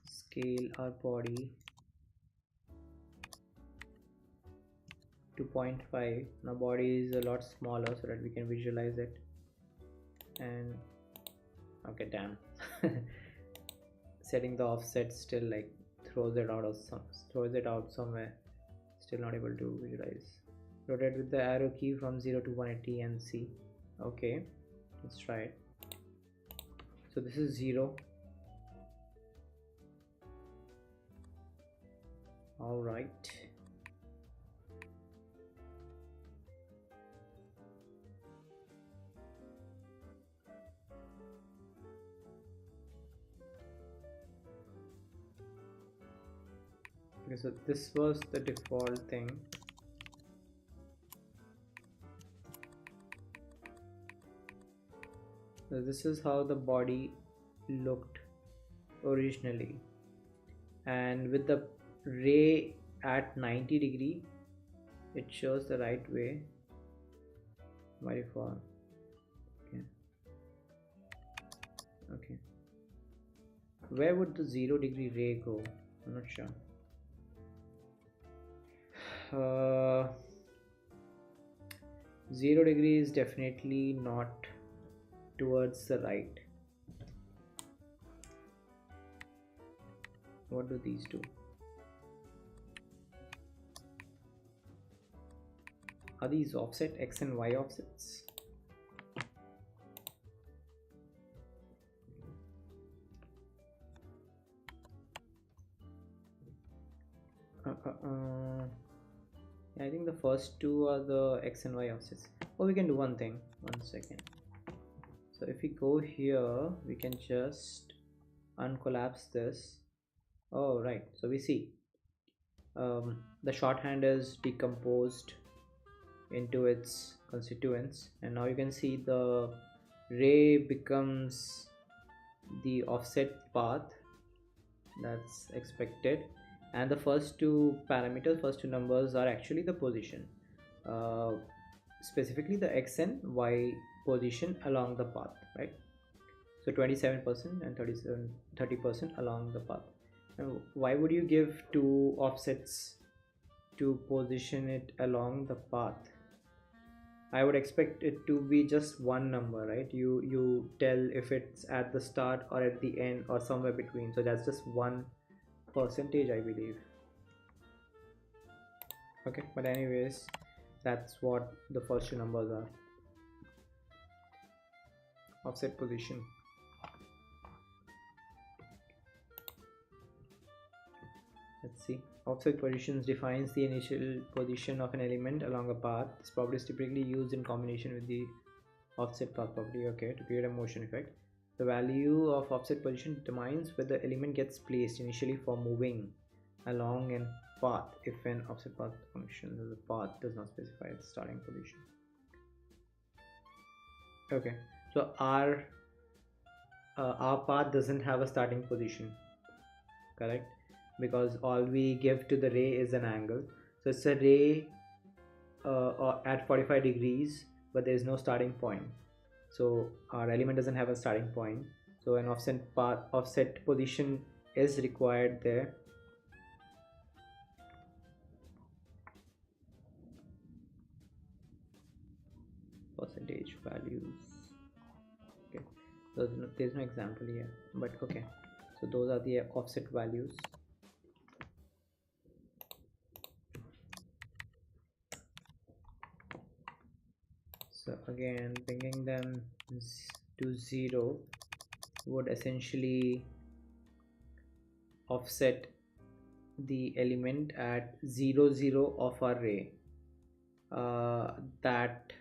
scale our body to 0.5? Now body is a lot smaller so that we can visualize it. And okay, damn. Setting the offset still like throws it out somewhere. Still not able to visualize. Rotate with the arrow key from 0 to 180 and see. Okay, let's try it. So this is 0. All right. Okay, so this was the default thing. So this is how the body looked originally, and with the ray at 90 degree it shows the right way by default. Okay, where would the 0 degree ray go? I'm not sure. 0 degree is definitely not towards the right. What do these do? Are these offset X and Y offsets? I think the first two are the X and Y offsets. Oh, we can do one thing. 1 second. So if we go here, we can just uncollapse this. Oh, right. So we see the shorthand is decomposed into its constituents, and now you can see the ray becomes the offset path that's expected, and the first two parameters, first two numbers are actually the position, specifically the X and Y position along the path, right? So 27% and 30% along the path. And why would you give two offsets to position it along the path? I would expect it to be just one number, right? You tell if it's at the start or at the end or somewhere between. So that's just 1%, I believe. Okay, but anyways, that's what the first two numbers are. Offset position. Let's see. Offset positions defines the initial position of an element along a path. This property is typically used in combination with the offset path property, okay, to create a motion effect. The value of offset position determines where the element gets placed initially for moving along a path if an offset path function the path does not specify its starting position. Okay, so our path doesn't have a starting position, correct? Because all we give to the ray is an angle. So it's a ray at 45 degrees, but there is no starting point. So our element doesn't have a starting point. So an offset position is required there. Percentage values. Okay, so there's no example here, but okay. So those are the offset values. So again, bringing them to 0 would essentially offset the element at 0 0 of our ray. That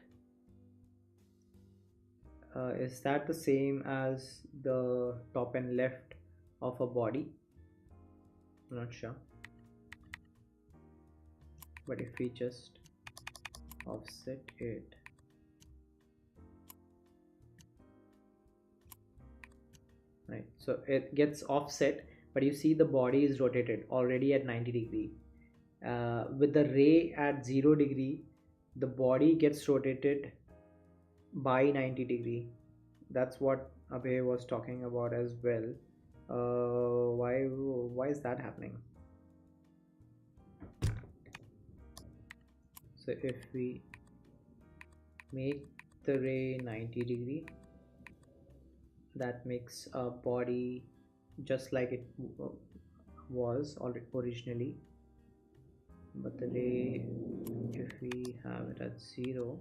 is that the same as the top and left of a body? I'm not sure, but if we just offset it, right, so it gets offset, but you see the body is rotated already at 90 degree. With the ray at 0 degree, the body gets rotated by 90 degree. That's what Abhay was talking about as well. Why is that happening? So if we make the ray 90 degree, that makes a body just like it was originally, but the ray, if we have it at 0,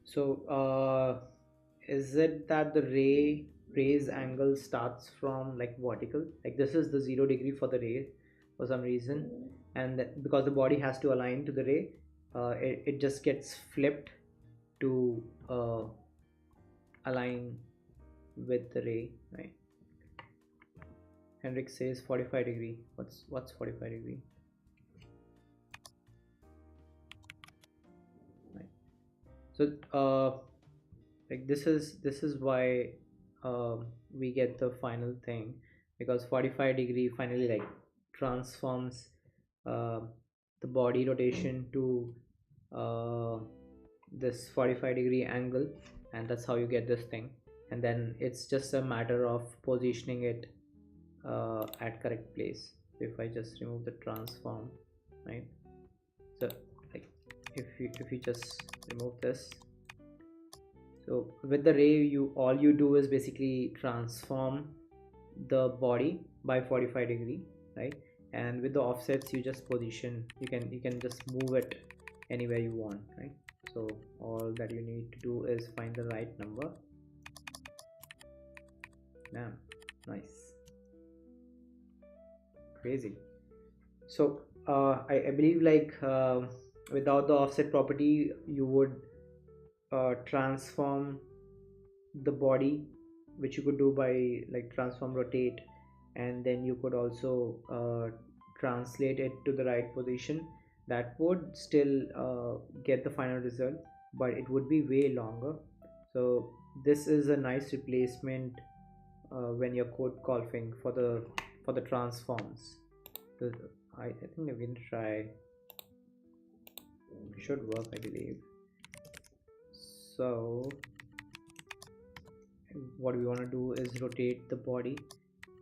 so is it that the ray's angle starts from like vertical, like this is the 0 degree for the ray for some reason, and because the body has to align to the ray, it just gets flipped to align with the ray, right? Henrik says 45 degree. What's 45 degree? Right. So like this is why we get the final thing, because 45 degree finally like transforms the body rotation to this 45 degree angle, and that's how you get this thing. And then it's just a matter of positioning it at correct place. So if I just remove the transform, right, so like if you just remove this, so with the ray, all you do is basically transform the body by 45 degree, right? And with the offsets, you just position, you can just move it anywhere you want, right? So all that you need to do is find the right number. Yeah, nice, crazy. So I believe like without the offset property, you would transform the body, which you could do by like transform rotate, and then you could also translate it to the right position. That would still get the final result, but it would be way longer. So this is a nice replacement when you're code golfing for the transforms. I think we can try. It should work, I believe. So what we want to do is rotate the body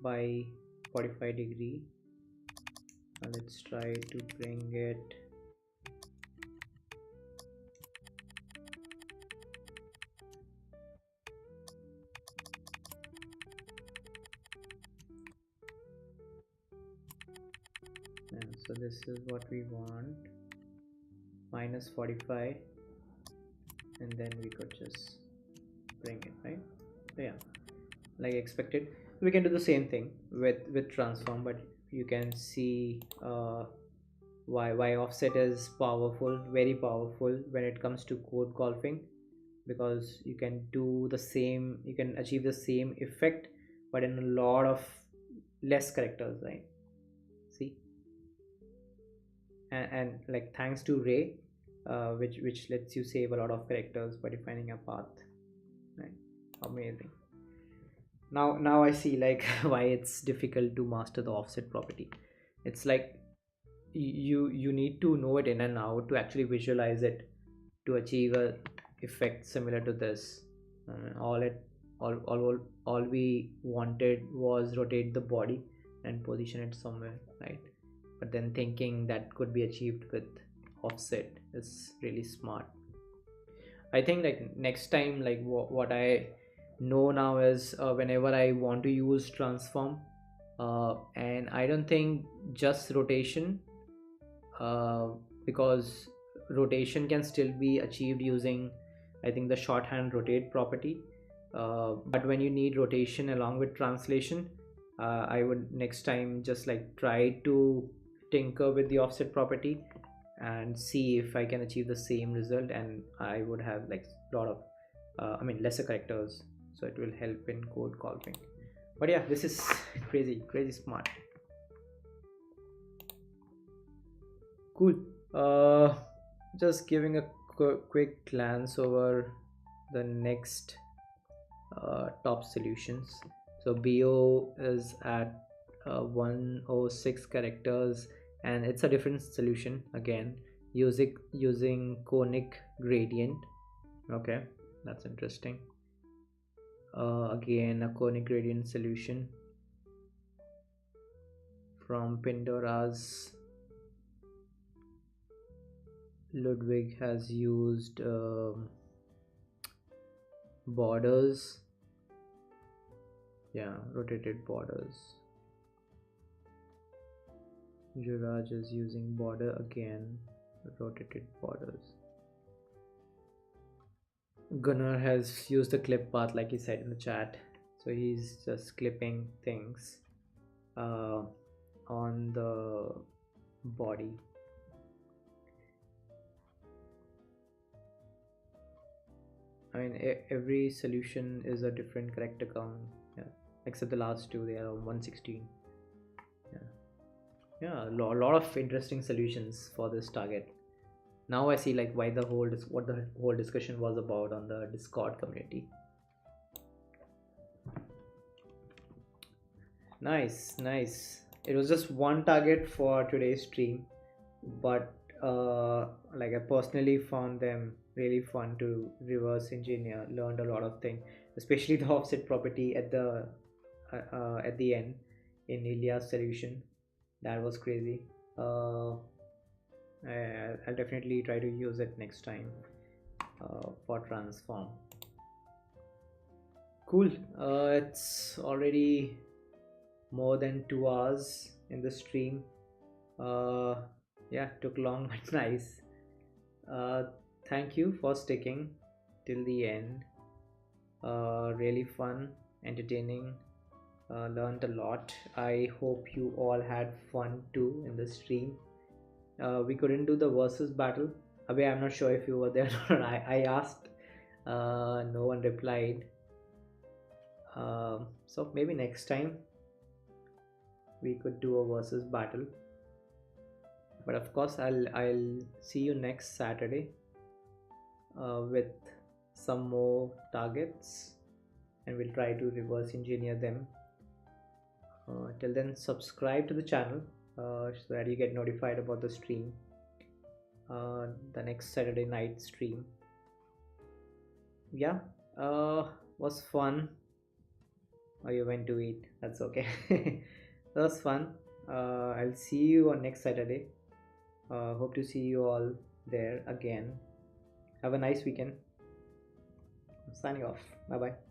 by 45 degree, and let's try to bring it and so this is what we want, minus 45, and then we could just bring it, right? So yeah, like expected. We can do the same thing with transform, but you can see why offset is powerful, very powerful when it comes to code golfing, because you can do the same, you can achieve the same effect but in a lot of less characters, right? See, and like thanks to ray, which lets you save a lot of characters by defining a path, right? Amazing. Now I see like why it's difficult to master the offset property. It's like you need to know it in and out to actually visualize it to achieve a effect similar to this. All we wanted was rotate the body and position it somewhere, right? But then thinking that could be achieved with offset is really smart. I think like next time, like what I know now is whenever I want to use transform, and I don't think just rotation, uh, because rotation can still be achieved using I think the shorthand rotate property. But when you need rotation along with translation, I would next time just like try to tinker with the offset property and see if I can achieve the same result, and I would have like a lot of lesser characters, so it will help in code coloring. But yeah, this is crazy smart. Cool. Just giving a quick glance over the next top solutions. So BO is at 106 characters, and it's a different solution again, using conic gradient. Okay, that's interesting. Again, a conic gradient solution from Pindora's. Ludwig has used borders. Yeah, rotated borders. Juraj is using border again, rotated borders. Gunnar has used the clip path like he said in the chat, so he's just clipping things on the body. I mean, every solution is a different character count, yeah, except the last two, they are 116. Yeah, a lot of interesting solutions for this target. Now I see like why what the whole discussion was about on the Discord community. Nice. It was just one target for today's stream, but like I personally found them really fun to reverse engineer. Learned a lot of things, especially the offset property at the end in Ilya's solution. That was crazy. I'll definitely try to use it next time for transform. Cool. It's already more than 2 hours in the stream. Yeah, took long but nice. Thank you for sticking till the end. Really fun, entertaining, learned a lot. I hope you all had fun too in the stream. We couldn't do the versus battle. Abhay, I'm not sure if you were there or not. I asked, no one replied. So maybe next time we could do a versus battle. But of course, I'll see you next Saturday with some more targets, and we'll try to reverse engineer them. Till then, subscribe to the channel so that you get notified about the stream, the next Saturday night stream. Yeah, was fun. Oh, you went to eat, that's okay. That was fun. I'll see you on next Saturday. Hope to see you all there again. Have a nice weekend. I'm signing off. Bye bye.